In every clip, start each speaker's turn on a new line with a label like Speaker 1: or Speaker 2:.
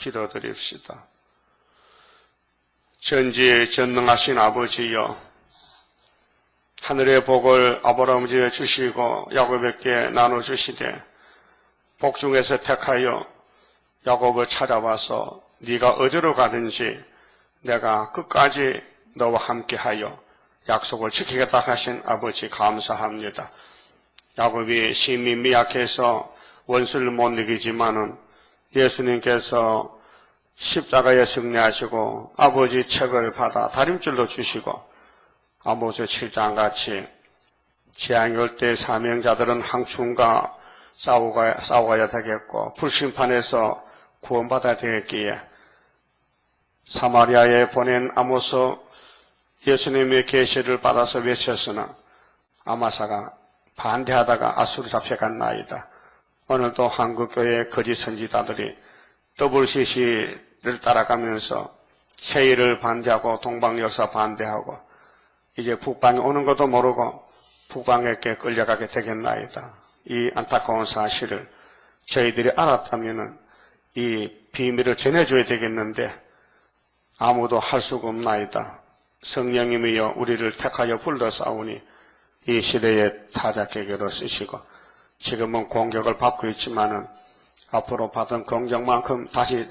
Speaker 1: 기도드립시다. 전지전능하신 아버지여, 하늘의 복을 아브라함에게 주시고 야곱에게 나눠주시되 복 중에서 택하여 야곱을 찾아와서 네가 어디로 가든지 내가 끝까지 너와 함께하여 약속을 지키겠다 하신 아버지 감사합니다. 야곱이 심히 미약해서 원수를 못 이기지만은 예수님께서 십자가에 승리하시고 아버지 책을 받아 다림줄로 주시고 아모스 7장같이 재앙이 올 때 사명자들은 항충과 싸워가야 되겠고 불심판에서 구원받아야 되겠기에 사마리아에 보낸 아모스 예수님의 계시를 받아서 외쳤으나 아마사가 반대하다가 아수로 잡혀갔나이다. 오늘도 한국교회 거짓 선지자들이 WCC를 따라가면서 세일을 반대하고 동방역사 반대하고 이제 북방에 오는 것도 모르고 북방에게 끌려가게 되겠나이다. 이 안타까운 사실을 저희들이 알았다면 이 비밀을 전해줘야 되겠는데 아무도 할 수가 없나이다. 성령님이여 우리를 택하여 불러싸우니 이 시대의 타작계계로 쓰시고 지금은 공격을 받고 있지만은 앞으로 받은 공격만큼 다시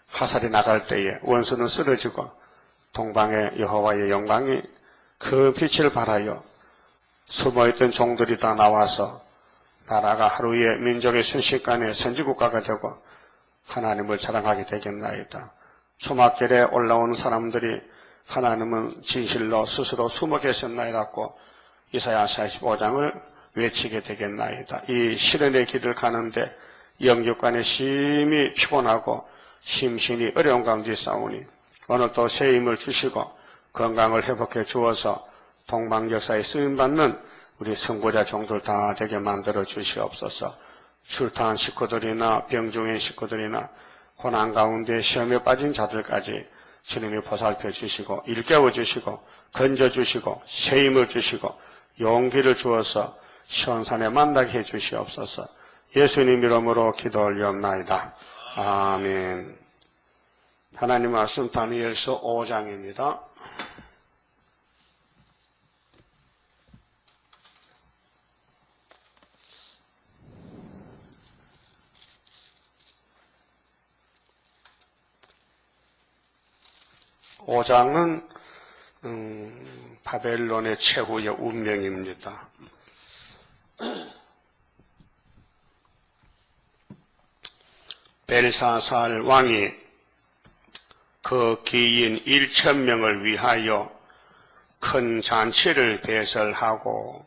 Speaker 1: 화살이 나갈 때에 원수는 쓰러지고 동방의 여호와의 영광이 그 빛을 발하여 숨어있던 종들이 다 나와서 나라가 하루에 민족의 순식간에 선지국가가 되고 하나님을 자랑하게 되겠나이다. 초막절에 올라온 사람들이 하나님은 진실로 스스로 숨어 계셨나이다고 이사야 45장을 외치게 되겠나이다. 이 시련의 길을 가는데 영육간에 심히 피곤하고 심신이 어려운 가운데 싸우니 오늘도 새 힘을 주시고 건강을 회복해 주어서 동방역사에 쓰임받는 우리 선고자 종들 다 되게 만들어 주시옵소서. 출타한 식구들이나 병중인 식구들이나 고난 가운데 시험에 빠진 자들까지 주님이 보살펴 주시고 일깨워 주시고 건져 주시고 새 힘을 주시고 용기를 주어서 시온산에 만나게 해 주시옵소서. 예수님 이름으로 기도 올리옵나이다. 아멘. 하나님 말씀 다니엘서 5장입니다. 오장은 바벨론의 최후의 운명입니다. 벨사살 왕이 그 기인 1,000명을 위하여 큰 잔치를 배설하고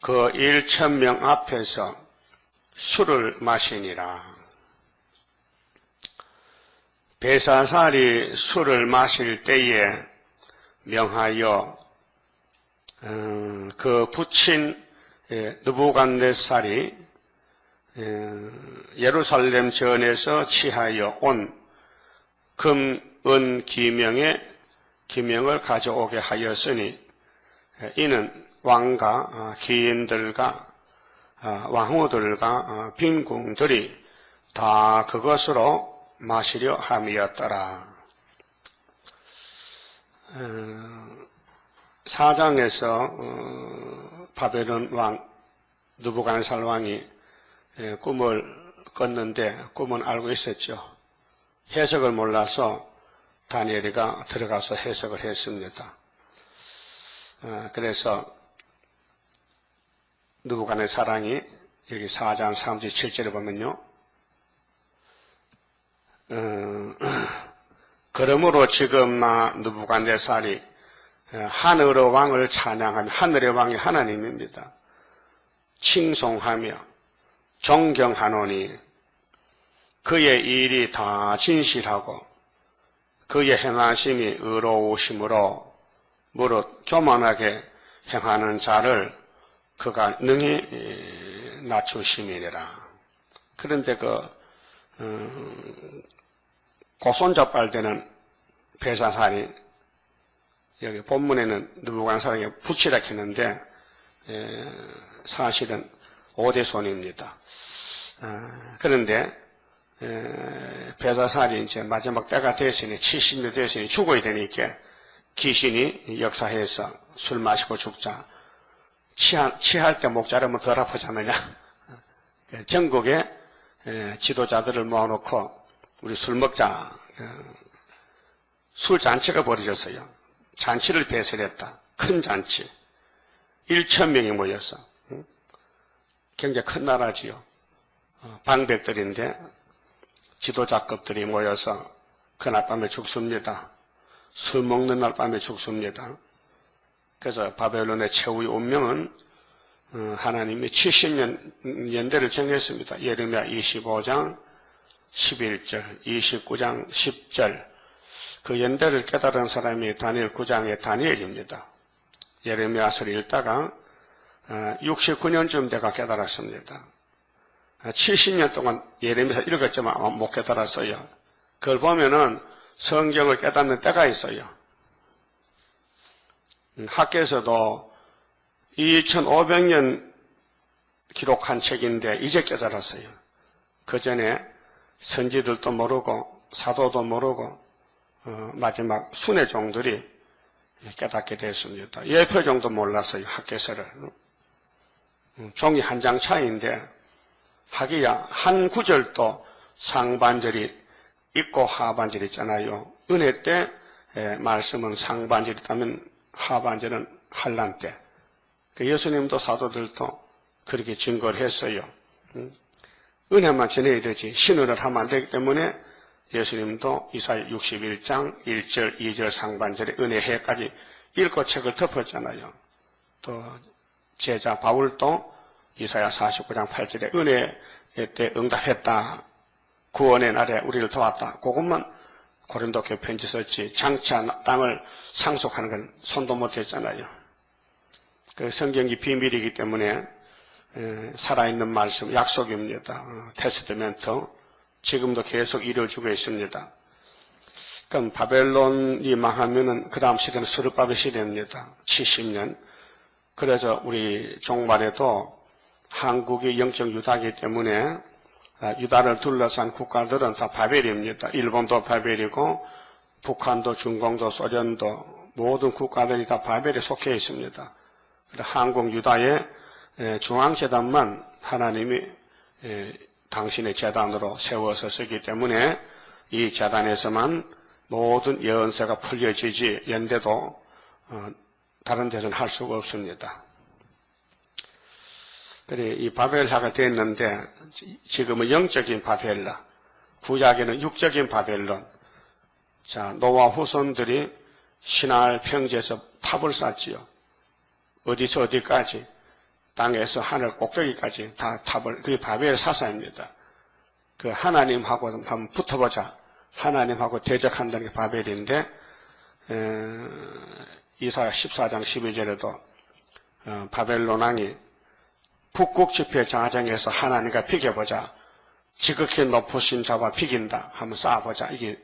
Speaker 1: 그 1,000명 앞에서 술을 마시니라. 벨사살이 술을 마실 때에 명하여 그 부친 느부갓네살이 예루살렘 전에서 취하여 온 금, 은 기명을 가져오게 하였으니 이는 왕과 기인들과 왕후들과 빈궁들이 다 그것으로 마시려 함이었더라. 4장에서 바벨론 왕 느부갓네살 왕이 꿈을 꿨는데 꿈은 알고 있었죠. 해석을 몰라서 다니엘이가 들어가서 해석을 했습니다. 그래서 느부갓네살 왕이 여기 4장 37절에 보면요. 그러므로 지금 나 느부갓네살이 하늘의 왕을 찬양하며 하늘의 왕이 하나님입니다. 칭송하며 존경하노니 그의 일이 다 진실하고 그의 행하심이 의로우심으로 무릇 교만하게 행하는 자를 그가 능히 낮추심이니라. 그런데 고손잡발되는 벨사살이 여기 본문에는 느부갓네살에게 붙이라 했는데 사실은 오대손입니다. 그런데 베다살이 이제 마지막 때가 됐으니 70년 됐으니 죽어야 되니까 귀신이 역사해서 술 마시고 죽자. 취할 때 목 자르면 덜 아프지 않느냐. 전국에 지도자들을 모아놓고 우리 술 먹자. 술 잔치가 벌어졌어요. 잔치를 배설했다. 큰 잔치. 1,000명이 모였어. 굉장히 큰 나라지요. 방백들인데 지도자급들이 모여서 그날 밤에 죽습니다. 술 먹는 날 밤에 죽습니다. 그래서 바벨론의 최후의 운명은 하나님이 70년 연대를 정했습니다. 예레미야 25장 11절, 29장 10절. 그 연대를 깨달은 사람이 다니엘 9장의 다니엘입니다. 예레미야서를 읽다가 69년쯤 돼가 깨달았습니다. 70년 동안 예레미야 읽었지만 못 깨달았어요. 그걸 보면은 성경을 깨닫는 때가 있어요. 학교에서도 2500년 기록한 책인데 이제 깨달았어요. 그 전에 선지들도 모르고 사도도 모르고 마지막 순회종들이 깨닫게 됐습니다. 예표종도 몰랐어요. 학교에서를. 종이 한 장 차이인데 하기야 한 구절도 상반절이 있고 하반절이 있잖아요. 은혜 때 말씀은 상반절이 있다면 하반절은 환난 때. 예수님도 사도들도 그렇게 증거를 했어요. 은혜만 전해야 되지 신의를 하면 안 되기 때문에 예수님도 이사야 61장 1절 2절 상반절에 은혜해까지 읽고 책을 덮었잖아요. 또 제자 바울도 이사야 49장 8절에 은혜 때 응답했다. 구원의 날에 우리를 도왔다. 그것만 고린도 교회 편지 썼지 장차 땅을 상속하는 건 손도 못했잖아요. 그 성경이 비밀이기 때문에 살아있는 말씀 약속입니다. 테스트멘트 지금도 계속 이루어지고 있습니다. 그럼 바벨론이 망하면은 그 다음 시대는 스룹바벨 시대입니다. 70년. 그래서 우리 종말에도 한국이 영적 유다이기 때문에 유다를 둘러싼 국가들은 다 바벨입니다. 일본도 바벨이고 북한도 중공도 소련도 모든 국가들이 다 바벨에 속해 있습니다. 한국 유다의 중앙재단만 하나님이 당신의 재단으로 세워서 쓰기 때문에 이 재단에서만 모든 예언서가 풀려지지 연대도 다른 데서는 할 수가 없습니다. 그래 이 바벨하가 됐는데 지금은 영적인 바벨라, 구약에는 육적인 바벨론. 자 노아 후손들이 시날 평지에서 탑을 쌓지요. 어디서 어디까지 땅에서 하늘 꼭대기까지 다 탑을 그게 바벨 사사입니다. 그 하나님하고 한번 붙어보자. 하나님하고 대적한다는 게 바벨인데 이사야 14장 12절에도 바벨론 왕이 북극 지폐 자정에서 하나님과 비교보자. 지극히 높으신 자와 비긴다. 한번 싸워보자. 이게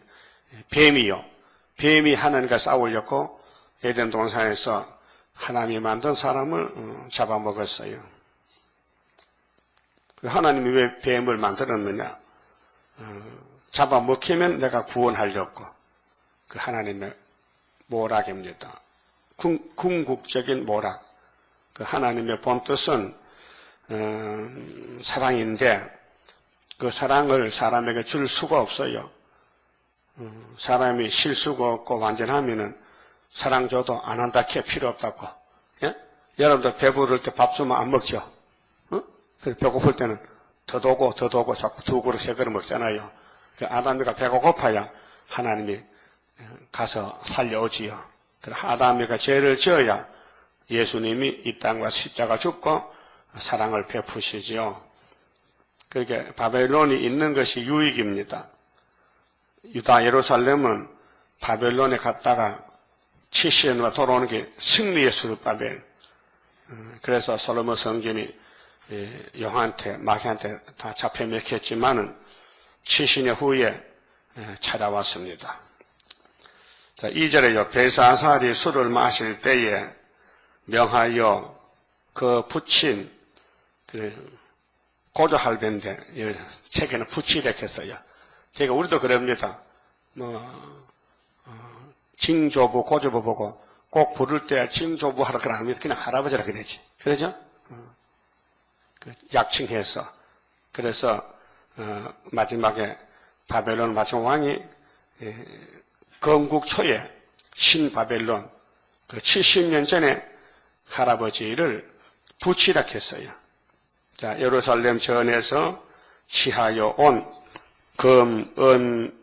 Speaker 1: 뱀이요. 뱀이 하나님과 싸우려고 에덴 동산에서 하나님이 만든 사람을 잡아먹었어요. 하나님이 왜 뱀을 만들었느냐? 잡아먹히면 내가 구원하려고. 그 하나님의 모락입니다. 궁극적인 모락. 그 하나님의 본뜻은 사랑인데 그 사랑을 사람에게 줄 수가 없어요. 사람이 실수가 없고 완전하면은 사랑 줘도 안 한다 캐 필요 없다고. 예? 여러분들 배부를 때 밥 주면 안 먹죠? 그래서 배고플 때는 더 도고 자꾸 2그릇 3그릇 먹잖아요. 아담이가 배가 고파야 하나님이 가서 살려오지요. 아담이가 죄를 지어야 예수님이 이 땅과 십자가 죽고 사랑을 베푸시지요. 그러니까 바벨론이 있는 것이 유익입니다. 유다 예루살렘은 바벨론에 갔다가 70년만 돌아오는 게 승리의 스룹바벨. 그래서 솔로몬 성전이 여호한테 마귀한테 다 잡혀 먹혔지만은 70년 후에 찾아왔습니다. 자, 2절에요. 벨사살이 술을 마실 때에 명하여 그 붙인 고조 할배인데 책에는 부치이라고 했어요. 제가 우리도 그럽니다. 징조부, 고조부 보고 꼭 부를 때 징조부 하라 그러면 안 합니다. 그냥 할아버지라 그러지. 그러죠? 약칭해서. 그래서 마지막에 바벨론 마지막 왕이 건국 초에 신바벨론 그 70년 전에 할아버지를 부치라 했어요. 자, 예루살렘 전에서 취하여 온 금, 은,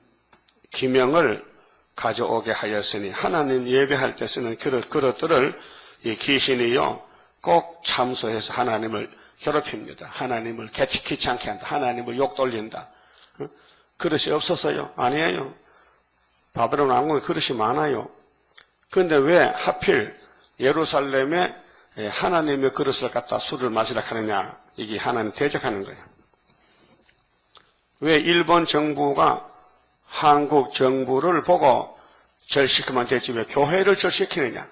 Speaker 1: 기명을 가져오게 하였으니 하나님 예배할 때 쓰는 그릇들을 이 귀신이요 꼭 참소해서 하나님을 괴롭힙니다. 하나님을 귀찮게 한다. 하나님을 욕돌린다. 그릇이 없어서요? 아니에요. 바벨론 왕국에 그릇이 많아요. 그런데 왜 하필 예루살렘에 하나님의 그릇을 갖다 술을 마시라 하느냐? 이게 하나님 대적하는 거예요. 왜 일본 정부가 한국 정부를 보고 절시키면 되지 왜 교회를 절시키느냐?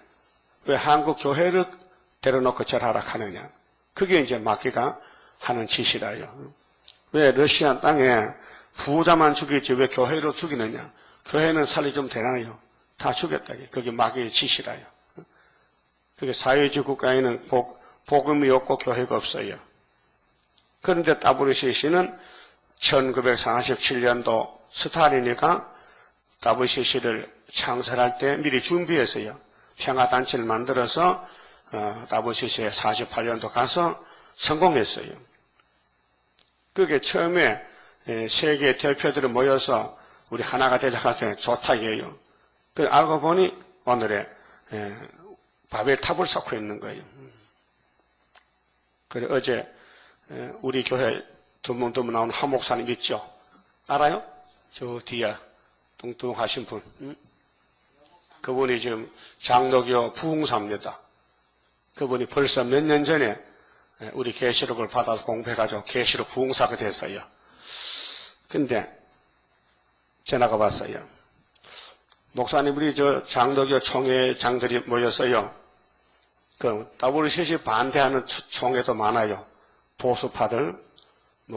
Speaker 1: 왜 한국 교회를 데려놓고 절하라 하느냐? 그게 이제 마귀가 하는 짓이라요. 왜 러시아 땅에 부자만 죽이지 왜 교회를 죽이느냐? 교회는 살이 좀 되나요? 다 죽였다. 그게 마귀의 짓이라요. 그게 사회주의 국가에는 복음이 없고 교회가 없어요. 그런데 WCC는 1947년도 스탈린이가 WCC를 창설할 때 미리 준비했어요. 평화단체를 만들어서 WCC에 48년도 가서 성공했어요. 그게 처음에 세계 대표들이 모여서 우리 하나가 되자 할 때 좋다 이게요. 그 알고 보니 오늘의 바벨탑을 쌓고 있는 거예요. 그래 어제 우리 교회 드문드문 나온 한 목사님 있죠? 알아요? 저 뒤에 뚱뚱하신 분. 그분이 지금 장로교 부흥사입니다. 그분이 벌써 몇 년 전에 우리 계시록을 받아서 공부해가지고 계시록 부흥사가 됐어요. 근데 전화가 왔어요. 목사님 우리 저 장로교 총회장들이 모였어요. 그 WCC 반대하는 총회도 많아요. 보수파들,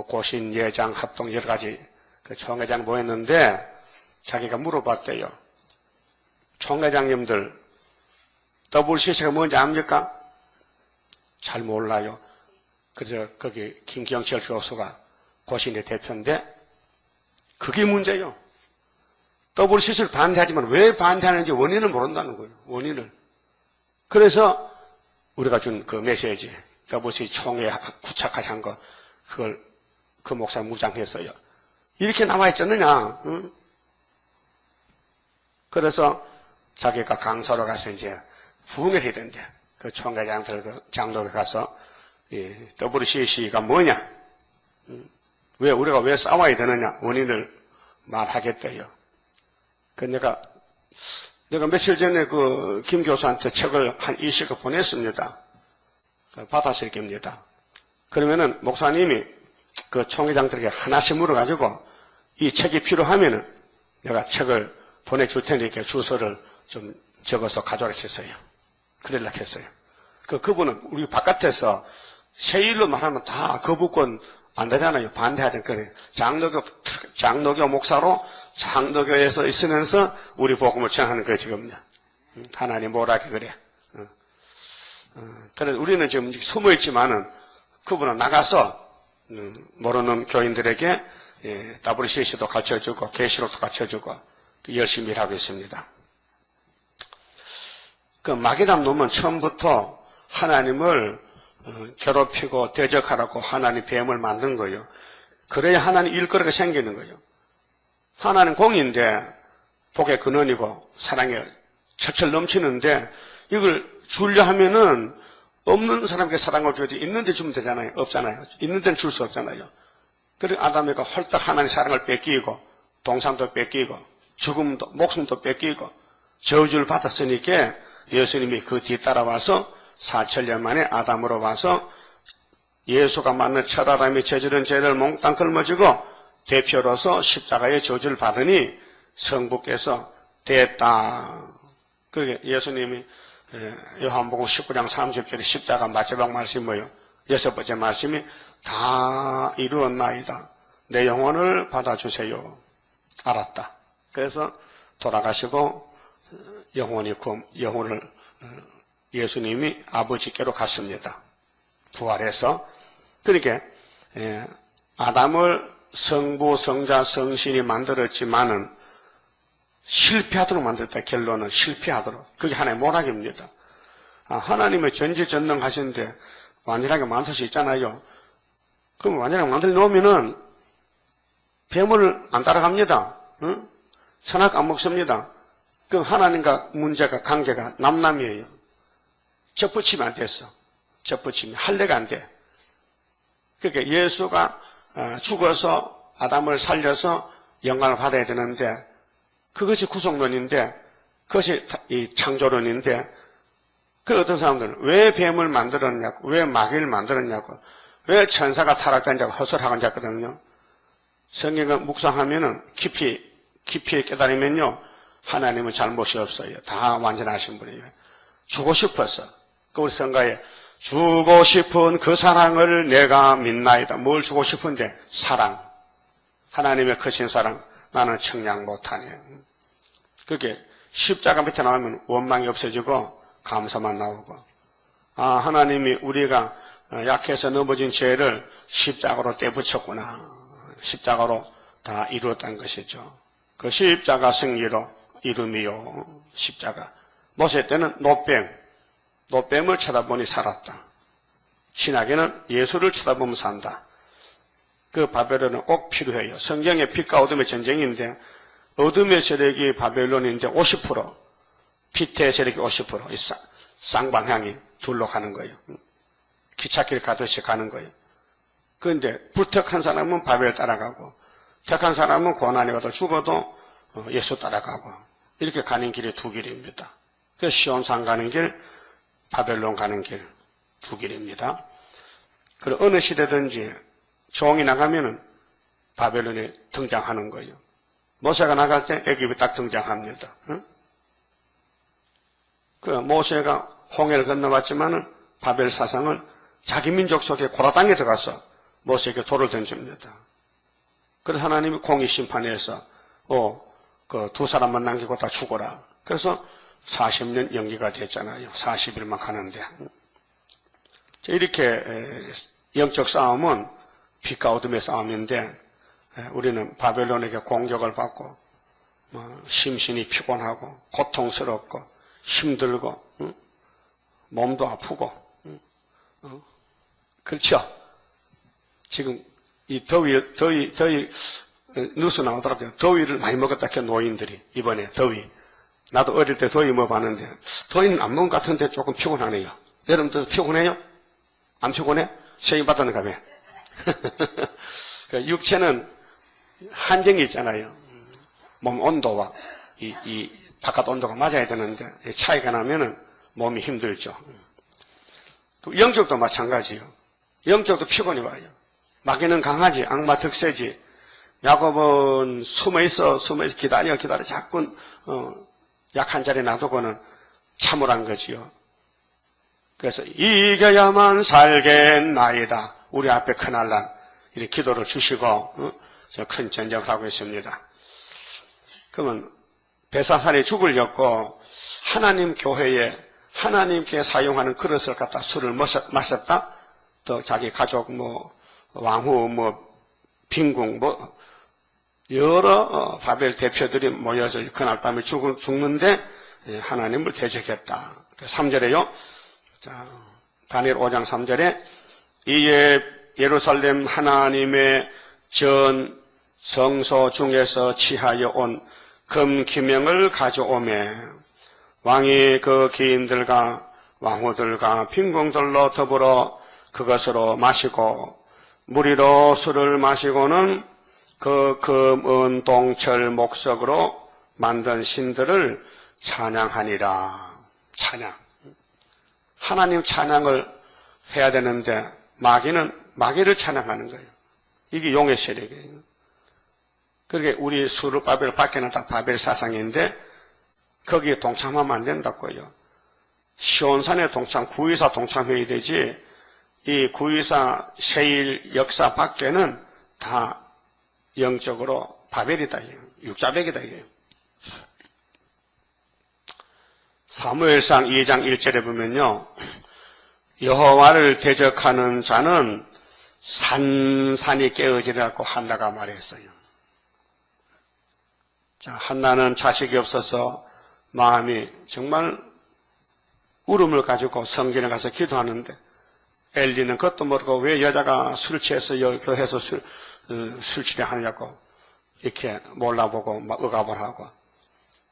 Speaker 1: 고신, 예장, 합동 여러 가지 그 총회장 모였는데 자기가 물어봤대요. 총회장님들 WCC가 뭔지 압니까? 잘 몰라요. 그래서 거기 김경철 교수가 고신의 대표인데 그게 문제예요. WCC를 반대하지만 왜 반대하는지 원인을 모른다는 거예요. 원인을. 그래서 우리가 준 그 메시지 WCC 총회에 구착하게 한 거 그걸 그 목사 무장했어요. 이렇게 나와 있잖느냐. 응? 그래서 자기가 강사로 가서 이제 부흥을 해야 된대. 그 총회장들 그 장로에 가서 WCC가 뭐냐? 왜 우리가 왜 싸워야 되느냐? 원인을 말하겠대요. 그 내가 며칠 전에 그 김 교수한테 책을 한 20권 보냈습니다. 받았을 겁니다. 그러면은 목사님이 그 총회장들에게 하나씩 물어가지고 이 책이 필요하면은 내가 책을 보내줄 테니 이렇게 주소를 좀 적어서 가져오라 했어요. 그러려고 했어요. 그분은 우리 바깥에서 세일로 말하면 다 거부권 안 되잖아요. 반대하던 거예요. 장로교 목사로 장로교에서 있으면서 우리 복음을 전하는 거예요, 지금요. 하나님 뭐라게 그래. 그래서 우리는 지금 숨어있지만은 그분은 나가서 모르는 교인들에게 WCC도 가르쳐주고 계시록도 가르쳐주고 열심히 일하고 있습니다. 그 마귀란 놈은 처음부터 하나님을 괴롭히고 대적하라고 하나님 뱀을 만든 거예요. 그래야 하나님 일거리가 생기는 거예요. 하나님 공인데 복의 근원이고 사랑에 철철 넘치는데 이걸 주려 하면은 없는 사람에게 사랑을 줘야지 있는데 주면 되잖아요. 없잖아요. 있는 데는 줄 수 없잖아요. 그리고 아담이가 홀딱 하나님의 사랑을 뺏기고 동산도 뺏기고 죽음도 목숨도 뺏기고 저주를 받았으니까 예수님이 그 뒤따라와서 4,000년 만에 아담으로 와서 예수가 맞는 첫 아담이 저지른 죄를 몽땅 걸머지고 대표로서 십자가의 저주를 받으니 성부께서 됐다. 그러게 예수님이 요한복음 19장 30절에 십자가 마지막 말씀이 뭐예요? 6번째 말씀이 다 이루었나이다. 내 영혼을 받아주세요. 알았다. 그래서 돌아가시고 영혼을 예수님이 아버지께로 갔습니다. 부활해서. 그러니까 아담을 성부, 성자, 성신이 만들었지만은 실패하도록 만들었다. 결론은 실패하도록. 그게 하나의 모락입니다. 하나님의 전지전능하신데 완전하게 만들 수 있잖아요. 그럼 완전하게 만들어 놓으면은 뱀을 안 따라갑니다. 응? 선악 안 먹습니다. 그럼 하나님과 문제가 관계가 남남이에요. 접붙이면 안 됐어. 접붙이면 할례가 안 돼. 그러니까 예수가 죽어서 아담을 살려서 영광을 받아야 되는데 그것이 구속론인데 그것이 이 창조론인데 그 어떤 사람들은 왜 뱀을 만들었냐고, 왜 마귀를 만들었냐고, 왜 천사가 타락된다고 허설하고 앉았거든요. 성경을 묵상하면은 깊이 깨달으면요, 하나님은 잘못이 없어요. 다 완전하신 분이에요. 주고 싶어서. 그 우리 성가에 주고 싶은 그 사랑을 내가 믿나이다. 뭘 주고 싶은데? 사랑. 하나님의 크신 사랑. 나는 청량 못하네. 그게 십자가 밑에 나오면 원망이 없어지고 감사만 나오고, 하나님이 우리가 약해서 넘어진 죄를 십자가로 떼붙였구나. 십자가로 다 이루었다는 것이죠. 그 십자가 승리로 이름이요. 십자가. 모세 때는 노뱀을 쳐다보니 살았다. 신약에는 예수를 쳐다보면 산다. 그 바벨론은 꼭 필요해요. 성경에 빛과 어둠의 전쟁인데 어둠의 세력이 바벨론인데 50%, 빛의 세력이 50%, 이 쌍방향이 둘로 가는 거예요. 기찻길 가듯이 가는 거예요. 그런데 불택한 사람은 바벨 따라가고 택한 사람은 고난이 와도 죽어도 예수 따라가고 이렇게 가는 길이 두 길입니다. 그래서 시온산 가는 길, 바벨론 가는 길 두 길입니다. 그리고 어느 시대든지 종이 나가면은 바벨론이 등장하는 거예요. 모세가 나갈 때 애굽이 딱 등장합니다. 응? 그 모세가 홍해를 건너왔지만은 바벨 사상은 자기 민족 속에 고라당에 들어가서 모세에게 돌을 던집니다. 그래서 하나님이 공의 심판해서 그 두 사람만 남기고 다 죽어라. 그래서 40년 연기가 됐잖아요. 40일만 가는데. 이렇게 영적 싸움은 빛과 어둠의 싸움인데 우리는 바벨론에게 공격을 받고 심신이 피곤하고 고통스럽고 힘들고 몸도 아프고 그렇죠. 지금 이 더위 뉴스 나오더라고요. 더위를 많이 먹었다 그 노인들이 이번에 더위. 나도 어릴 때 더위 먹어봤는데 더위는 안 먹은 것 같은데 조금 피곤하네요. 여러분들 피곤해요? 안 피곤해? 세임 받았는가 봐. 육체는 한정이 있잖아요. 몸 온도와 이 바깥 온도가 맞아야 되는데 차이가 나면은 몸이 힘들죠. 영적도 마찬가지요. 영적도 피곤이 와요. 마귀는 강하지, 악마 득세지. 야곱은 숨어있어 기다려 자꾸 약한 자리에 놔두고는 참으란 거지요. 그래서 이겨야만 살겠나이다. 우리 앞에 큰할란 이렇게 기도를 주시고 저 큰 전쟁을 하고 있습니다. 그러면 베사산이 죽으려고 하나님 교회에 하나님께 사용하는 그릇을 갖다 술을 마셨다. 또 자기 가족 왕후 빈궁 여러 바벨 대표들이 모여서 그날 밤에 죽는데 하나님을 대적했다. 3절에요. 자, 다니엘 5장 3절에 이에 예루살렘 하나님의 전 성소 중에서 취하여 온 금기명을 가져오매 왕이 그 기인들과 왕후들과 빈궁들로 더불어 그것으로 마시고 무리로 술을 마시고는 그 금, 은, 동, 철, 목석으로 만든 신들을 찬양하니라. 찬양. 하나님 찬양을 해야 되는데 마귀를 찬양하는 거예요. 이게 용의 세력이에요. 그러게 우리 수르바벨 밖에는 다 바벨 사상인데 거기에 동참하면 안 된다고요. 시온산에 구의사 동참해야 되지 이 9.24 세일 역사 밖에는 다 영적으로 바벨이다. 육자백이다. 이게. 사무엘상 2장 1절에 보면요. 여호와를 대적하는 자는 산산이 깨어지라고 한나가 말했어요. 자, 한나는 자식이 없어서 마음이 정말 울음을 가지고 성전에 가서 기도하는데 엘리는 그것도 모르고 왜 여자가 술 취해서 교회에서 술 취하느냐고 이렇게 몰라보고 막 억압을 하고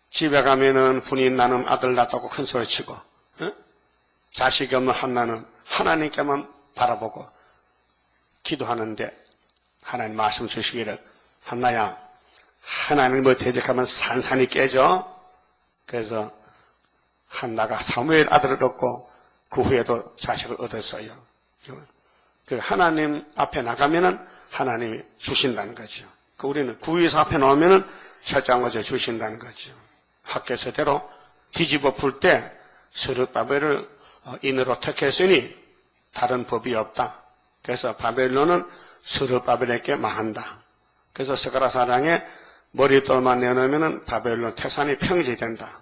Speaker 1: 집에 가면은 분이 나는 아들 낳았다고 큰 소리 치고 자식이 없는 한나는 하나님께만 바라보고 기도하는데 하나님 말씀 주시기를 한나야 하나님을 대적하면 산산이 깨져. 그래서 한나가 사무엘 아들을 얻고 그 후에도 자식을 얻었어요. 그 하나님 앞에 나가면은 하나님이 주신다는 거죠. 그 우리는 구에서 앞에 나오면은 철장거제 주신다는 거죠. 학교서대로 뒤집어 풀 때 스룹바벨을 인으로 택했으니 다른 법이 없다. 그래서 바벨론은 스룹바벨에게 망한다. 그래서 스가랴 4장에 머리돌만 내놓으면 바벨론 태산이 평지된다.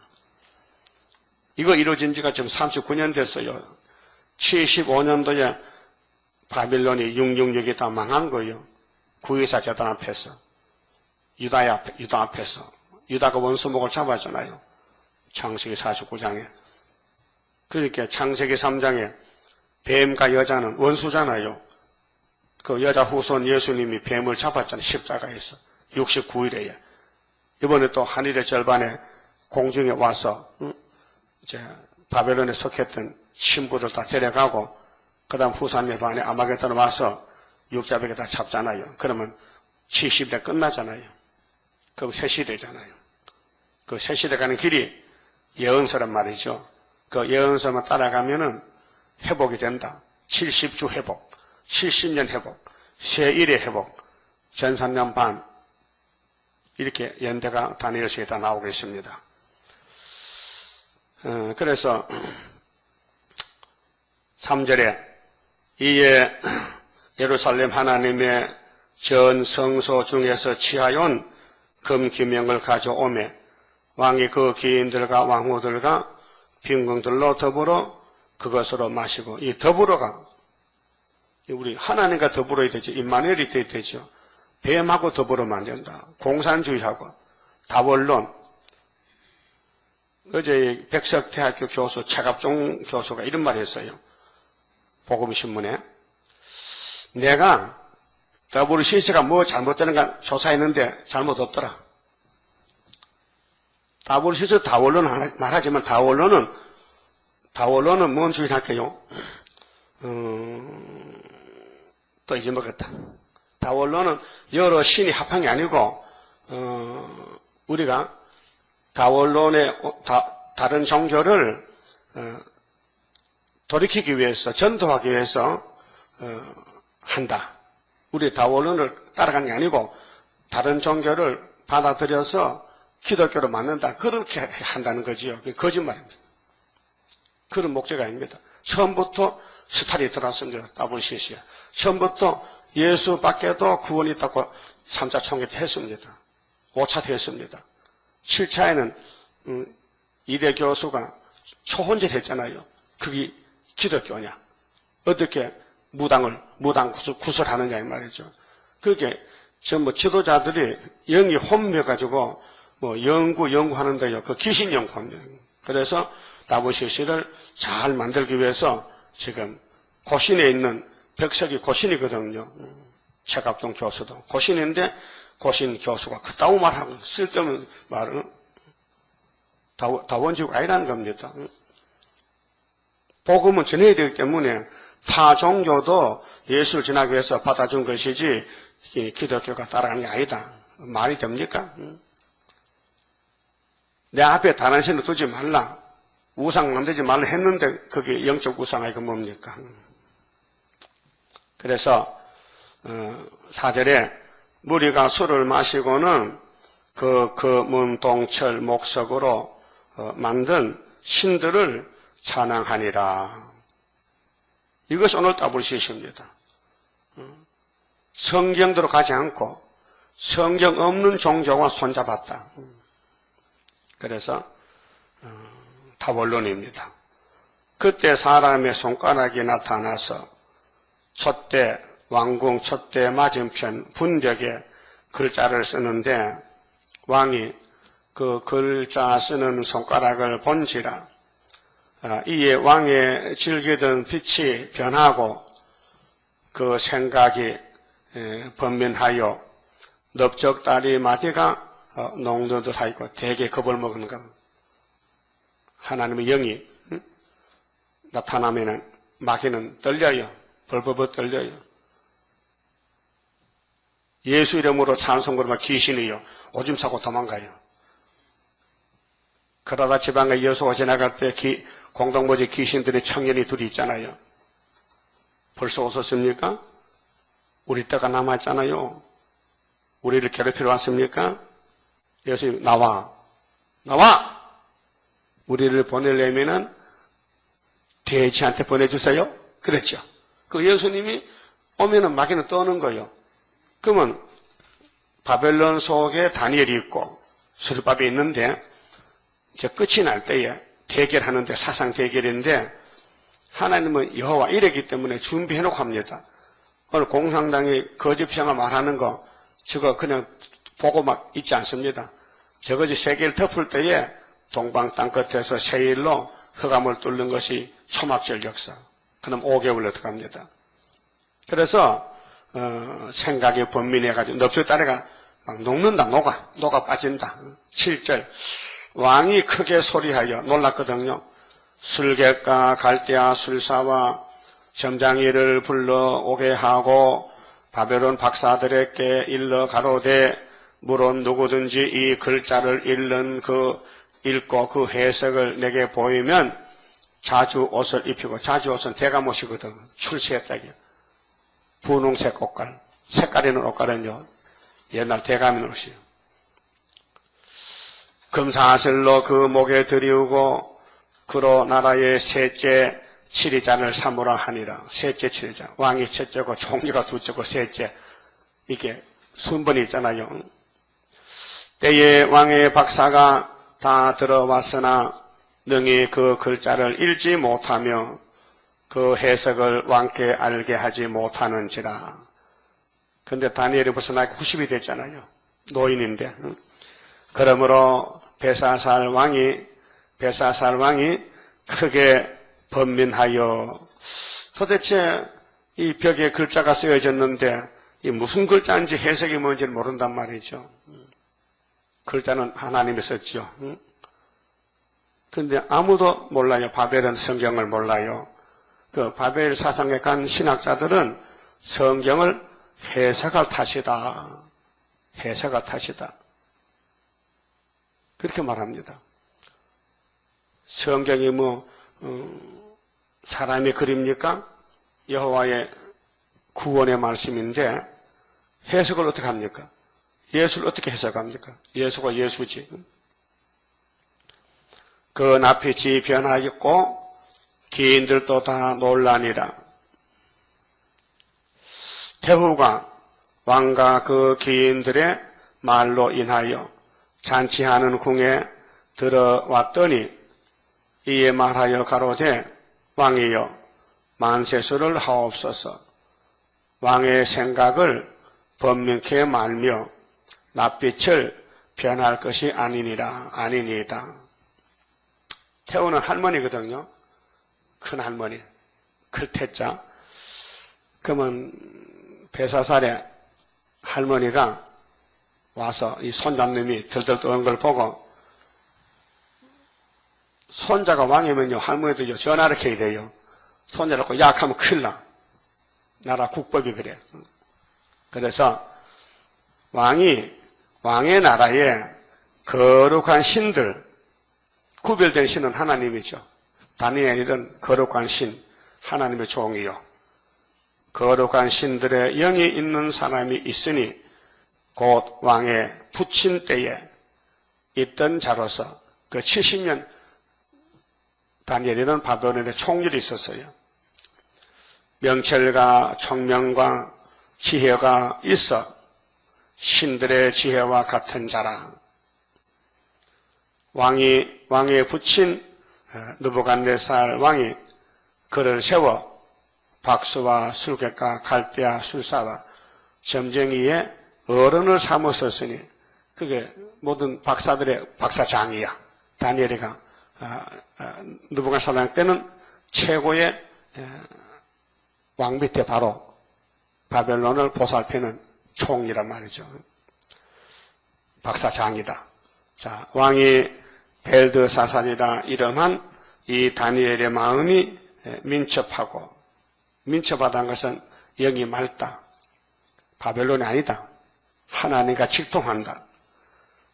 Speaker 1: 이거 이루어진 지가 지금 39년 됐어요. 75년도에 바벨론이 666이 다 망한 거예요. 구의사 재단 앞에서. 유다 앞에서. 유다가 원수목을 잡았잖아요. 창세기 49장에. 그러니까 창세기 3장에 뱀과 여자는 원수잖아요. 그 여자 후손 예수님이 뱀을 잡았잖아요. 십자가에서. 69일에. 이번에 또 한일의 절반에 공중에 와서 이제 바벨론에 속했던 신부들 다 데려가고 그 다음 후산의 반에 아마겟돈에 와서 육자백에 다 잡잖아요. 그러면 70대 끝나잖아요. 그럼 새시대잖아요. 그 새시대 가는 길이 예언서란 말이죠. 그 예언서만 따라가면은 회복이 된다. 70주 회복, 70년 회복, 세일의 회복, 전산년 반 이렇게 연대가 다니엘서에 다 나오고 있습니다. 그래서 3절에 이에 예루살렘 하나님의 전 성소 중에서 취하여온 금기명을 가져오매 왕이 그 기인들과 왕후들과 빈궁들로 더불어 그것으로 마시고 이 더불어가 우리 하나님과 더불어야 되죠. 임마누엘이 돼야 되죠. 뱀하고 더불어만 된다. 공산주의하고 다원론. 어제 백석대학교 교수 차갑종 교수가 이런 말을 했어요. 복음신문에. 내가 WCC가 뭐 잘못되는가 조사했는데 잘못 없더라. WCC 다원론 말하지만 다원론은 뭔 주의 할게요? 또 잊어먹었다. 다원론은 여러 신이 합한 게 아니고 우리가 다원론의 다른 종교를 돌이키기 위해서 전도하기 위해서 한다. 우리 다원론을 따라가는 게 아니고 다른 종교를 받아들여서 기독교로 만든다. 그렇게 한다는 거지요. 그게 거짓말입니다. 그런 목적이 아닙니다. 처음부터 스타일이 들어왔습니다. WCC야. 처음부터 예수 밖에도 구원이 있다고 3차 총회 때 했습니다. 5차 때 했습니다. 7차에는 이대 교수가 초혼절 했잖아요. 그게 기독교냐. 어떻게 무당 구설하느냐 이 말이죠. 그게 전부 지도자들이 영이 혼미해가지고 뭐 연구하는데요. 그 귀신 연구합니다. 그래서 WCC를 잘 만들기 위해서 지금 고신에 있는 백석이 고신이거든요. 최갑종 교수도 고신인데 고신 교수가 그따구 말하고 쓸데없는 말을 다원지구 아니라는 겁니다. 복음은 전해야 되기 때문에 타 종교도 예수를 전하기 위해서 받아준 것이지 기독교가 따라가는 게 아니다. 말이 됩니까? 내 앞에 다른 신을 두지 말라. 우상 만들지 말라 했는데 그게 영적 우상 아니고 뭡니까? 그래서 4절에 무리가 술을 마시고는 그 금은동철 목석으로 만든 신들을 찬양하니라. 이것이 오늘 따블시십니다. 성경대로 가지 않고 성경 없는 종교와 손잡았다. 그래서 타원론입니다. 그때 사람의 손가락이 나타나서 촛대, 왕궁 촛대 맞은편 분벽에 글자를 쓰는데 왕이 그 글자 쓰는 손가락을 본지라 이에 왕의 즐기던 빛이 변하고 그 생각이 번민하여 넓적다리 마디가 녹는 듯하고 되게 겁을 먹은 것. 하나님의 영이 나타나면은 마귀는 떨려요. 벌벌벌 떨려요. 예수 이름으로 찬송 부르면 귀신이요. 오줌 싸고 도망가요. 그러다 지방에 여수가 지나갈 때 공동묘지 귀신들의 청년이 둘이 있잖아요. 벌써 오셨습니까? 우리 때가 남아있잖아요. 우리를 괴롭히러 왔습니까? 예수님 나와. 우리를 보내려면은 돼지한테 보내주세요. 그랬죠. 그 예수님이 오면은 마귀는 떠는 거예요. 그러면 바벨론 속에 다니엘이 있고 스룹밥이 있는데 이제 끝이 날 때에 대결하는데 사상 대결인데 하나님은 여호와 이랬기 때문에 준비해놓고 합니다. 오늘 공산당이 거짓평화 말하는 거 저거 그냥 보고 막 있지 않습니다. 저것이 세계를 덮을 때에 동방 땅끝에서 세일로 흑암을 뚫는 것이 초막절 역사. 그럼 5개월로 들어갑니다. 그래서 생각이 번민해가지고 넙죽다리가 막 녹는다. 녹아 빠진다. 7절 왕이 크게 소리하여 놀랐거든요. 술객과 갈대아 술사와 점장이를 불러오게 하고 바벨론 박사들에게 일러 가로되 물론 누구든지 이 글자를 읽고 그 해석을 내게 보이면 자주 옷을 입히고, 자주 옷은 대감옷이거든. 출시했다기요. 분홍색 옷갈, 색깔 있는 옷갈은요 옛날 대감인 옷이요. 금사슬로 그 목에 들이우고 그로 나라의 셋째 치리잔을 삼으라 하니라. 셋째 치리잔. 왕이 첫째고 종류가 둘째고 셋째. 이게 순번이 있잖아요. 때에 왕의 박사가 다 들어왔으나 능히 그 글자를 읽지 못하며 그 해석을 왕께 알게 하지 못하는지라. 근데 다니엘이 벌써 나이 90이 됐잖아요. 노인인데. 그러므로 벨사살 왕이 크게 번민하여 도대체 이 벽에 글자가 쓰여졌는데 이 무슨 글자인지 해석이 뭔지를 모른단 말이죠. 글자는 하나님이 썼죠. 근데 아무도 몰라요. 바벨은 성경을 몰라요. 그 바벨 사상에 간 신학자들은 성경을 해석할 탓이다. 해석할 탓이다. 그렇게 말합니다. 성경이 사람의 글입니까? 여호와의 구원의 말씀인데 해석을 어떻게 합니까? 예수를 어떻게 해석합니까? 예수가 예수지. 그 낯빛이 변하였고 기인들도 다 놀라니라. 태후가 왕과 그 기인들의 말로 인하여 잔치하는 궁에 들어왔더니 이에 말하여 가로되 왕이여 만세수를 하옵소서. 왕의 생각을 번민케 말며 낯빛을 변할 것이 아니니이다. 태우는 할머니거든요. 큰 할머니, 클태자. 그러면 벨사살의 할머니가 와서 이 손잡님이 들들 떠는 걸 보고 손자가 왕이면요 할머니도 전화를 해야 돼요. 손자를 놓고 약하면 큰일 나. 나라 국법이 그래. 그래서 왕의 나라에 거룩한 신들, 구별된 신은 하나님이죠. 다니엘은 거룩한 신, 하나님의 종이요. 거룩한 신들의 영이 있는 사람이 있으니 곧 왕의 부친 때에 있던 자로서 그 70년 다니엘은 바벨론에 총률이 있었어요. 명철과 총명과 지혜가 있어 신들의 지혜와 같은 자라. 왕에 붙인 느부갓네살 왕이 그를 세워 박수와 술객과 갈대아 술사와 점쟁이의 어른을 삼으셨으니 그게 모든 박사들의 박사장이야. 다니엘이가 느부갓네살 왕 때는 최고의 왕 밑에 바로 바벨론을 보살피는 총이란 말이죠. 박사장이다. 자, 왕이 벨드사살이라 이름한 이 다니엘의 마음이 민첩하고, 민첩하다는 것은 영이 맑다. 바벨론이 아니다. 하나님과 직통한다.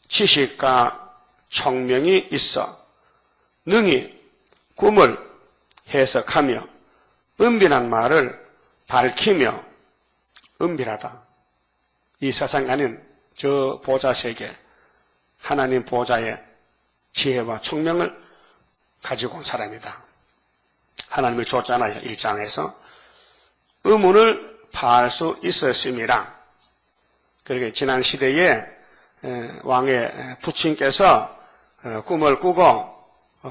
Speaker 1: 지식과 총명이 있어 능히 꿈을 해석하며 은밀한 말을 밝히며 은밀하다. 이 세상이 아닌 저 보좌 세계, 하나님 보좌의 지혜와 총명을 가지고 온 사람이다. 하나님이 줬잖아요. 1장에서. 의문을 파할 수 있었음이라. 그렇게 지난 시대에 왕의 부친께서 꿈을 꾸고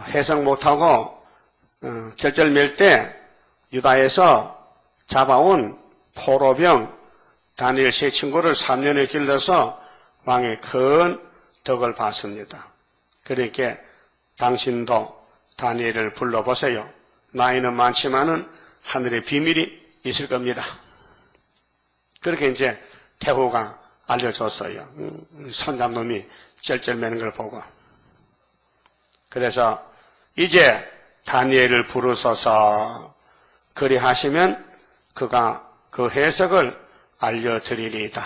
Speaker 1: 해석 못하고 절절맬 때 유다에서 잡아온 포로병 다니엘 세 친구를 3년에 길러서 왕의 큰 덕을 봤습니다. 그러니까 당신도 다니엘을 불러보세요. 나이는 많지만은 하늘의 비밀이 있을 겁니다. 그렇게 이제 태후가 알려줬어요. 선장놈이 쩔쩔매는 걸 보고. 그래서 이제 다니엘을 부르소서 그리하시면 그가 그 해석을 알려드리리이다.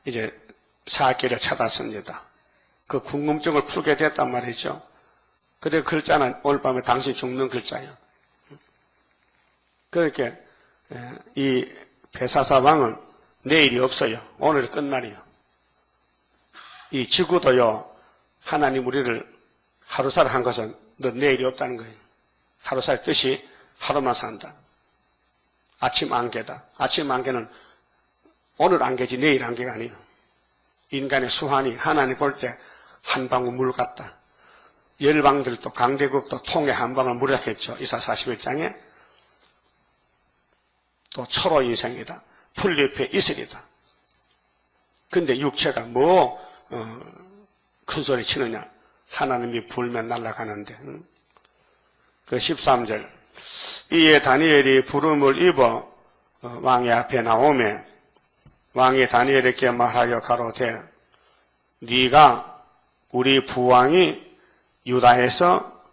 Speaker 1: 이제 사기를 찾았습니다. 그 궁금증을 풀게 됐단 말이죠. 그래 글자는 오늘 밤에 당신 죽는 글자예요. 그렇게 이 벨사살 왕은 내일이 없어요. 오늘 끝날이요. 이 지구도요. 하나님 우리를 하루살 한 것은 너 내일이 없다는 거예요. 하루살 뜻이 하루만 산다. 아침 안개다. 아침 안개는 오늘 안개지 내일 안개가 아니에요. 인간의 수완이 하나님 볼 때 한 방울 물 같다. 열방들도 강대국도 통에 한 방울 물이었겠죠. 이사 41장에. 또 철호 인생이다. 풀잎의 이슬이다. 근데 육체가 큰 소리 치느냐. 하나님이 불면 날아가는데. 그 13절. 이에 다니엘이 부름을 입어 왕의 앞에 나오매 왕이 다니엘에게 말하여 가로되 네가 우리 부왕이 유다에서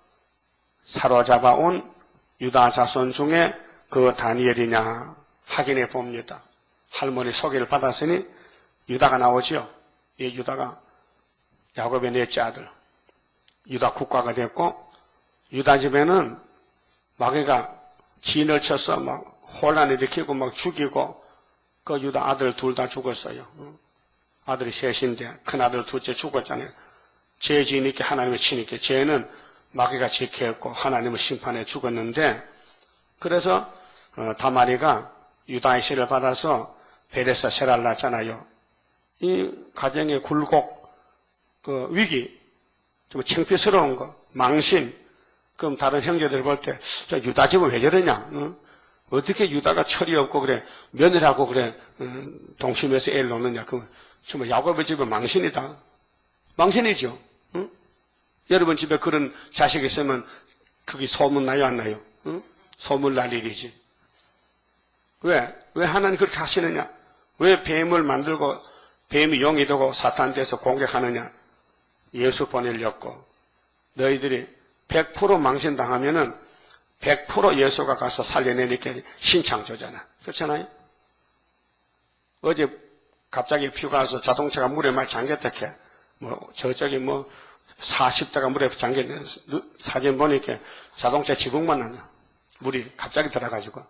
Speaker 1: 사로잡아 온 유다 자손 중에 그 다니엘이냐 확인해 봅니다. 할머니 소개를 받았으니 유다가 나오지요. 이 유다가 야곱의 넷째 아들. 유다 국가가 됐고 유다 집에는 마귀가 진을 쳐서 막 혼란을 일으키고 막 죽이고 그 유다 아들 둘 다 죽었어요. 아들이 셋인데 큰아들 둘째 죽었잖아요. 죄 지으니까 하나님을 치니까 죄는 마귀가 지켜했고 하나님을 심판해 죽었는데 그래서 다마리가 유다의 씨를 받아서 베레사 세라를 낳았잖아요. 이 가정의 굴곡, 그 위기, 좀 창피스러운 거, 망신. 그럼 다른 형제들 볼 때 유다 집은 왜 저러냐? 응? 어떻게 유다가 철이 없고 그래 며느리하고 그래 동심에서 애를 놓느냐? 그 정말 야곱의 집은 망신이다. 망신이죠. 응? 여러분 집에 그런 자식이 있으면 그게 소문 나요 안 나요? 응? 소문 날 일이지. 왜 하나님 그렇게 하시느냐? 왜 뱀을 만들고 뱀이 용이 되고 사탄 돼서 공격하느냐? 예수 보내려고 너희들이 100% 망신당하면은 100% 예수가 가서 살려내니까 신창조잖아. 그렇잖아요? 어제 갑자기 비가 와서 자동차가 물에 많이 잠겼다게 저쪽에 40대가 물에 잠겼네. 사진 보니까 자동차 지붕만 나냐. 물이 갑자기 들어가지고.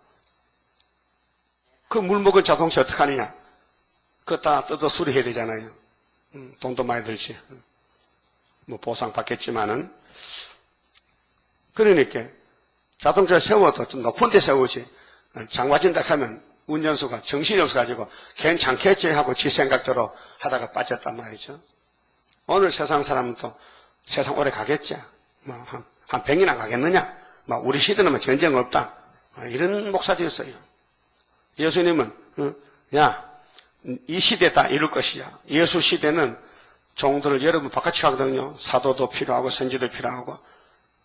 Speaker 1: 그 물 먹은 자동차 어떡하느냐. 그거 다 뜯어 수리해야 되잖아요. 돈도 많이 들지. 보상 받겠지만은. 그러니까 자동차 세워도 좀 높은 데 세우지. 장마진다 하면 운전수가 정신이 없어가지고 괜찮겠지 하고 지 생각대로 하다가 빠졌단 말이죠. 오늘 세상 사람도 세상 오래 가겠지. 한 100이나 가겠느냐? 우리 시대는 뭐 전쟁 없다. 이런 목사들이었어요. 예수님은, 이 시대 다 이룰 것이야. 예수 시대는 종들을 여러분 바깥이 하거든요. 사도도 필요하고 선지도 필요하고.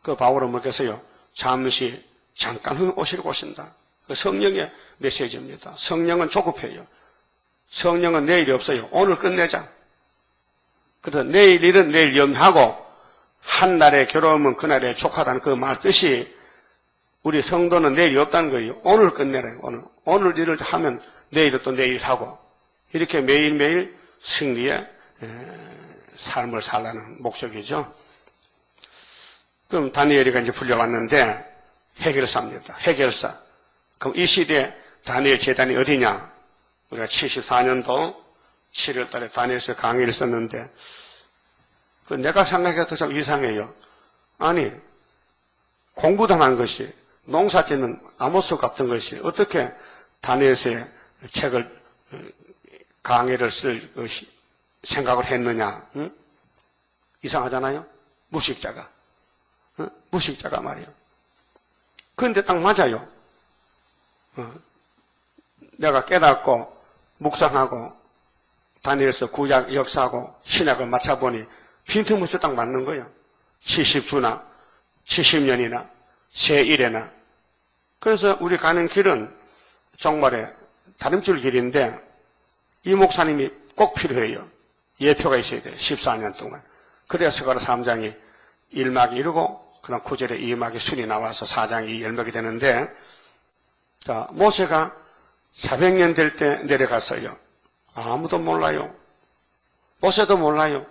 Speaker 1: 그 바울은 뭐겠어요? 잠깐 후에 오시려고 오신다. 그 성령의 메시지입니다. 성령은 조급해요. 성령은 내일이 없어요. 오늘 끝내자. 그래서 내일 일은 내일 염하고 한 날의 괴로움은 그날의 족하다는 그 말 뜻이 우리 성도는 내일이 없다는 거예요. 오늘 끝내라요. 오늘 일을 하면 내일은 또 내일 하고 이렇게 매일매일 승리의 삶을 살라는 목적이죠. 그럼 다니엘이가 이제 불려왔는데 해결사입니다. 해결사. 그럼 이 시대에 다니엘 재단이 어디냐? 우리가 74년도 7월 달에 다니엘서 강의를 썼는데 내가 생각해도 참 이상해요. 아니 공부도 안 한 것이 농사짓는 아모스 같은 것이 어떻게 다니엘서의 책을 강의를 쓸 생각을 했느냐? 응? 이상하잖아요. 무식자가 말이에요. 그런데 딱 맞아요. 내가 깨닫고 묵상하고 다니엘서 구약 역사하고 신약을 맞춰보니 빈틈없이 딱 맞는 거예요. 70주나 70년이나 제1회나. 그래서 우리 가는 길은 정말에 다림줄 길인데 이 목사님이 꼭 필요해요. 예표가 있어야 돼요. 14년 동안. 그래야 스가랴 3장이 1막이 이루고 그다음 9절에 2막이 순이 나와서 4장이 열막이 되는데 자, 모세가 400년 될 때 내려갔어요. 아무도 몰라요. 모세도 몰라요.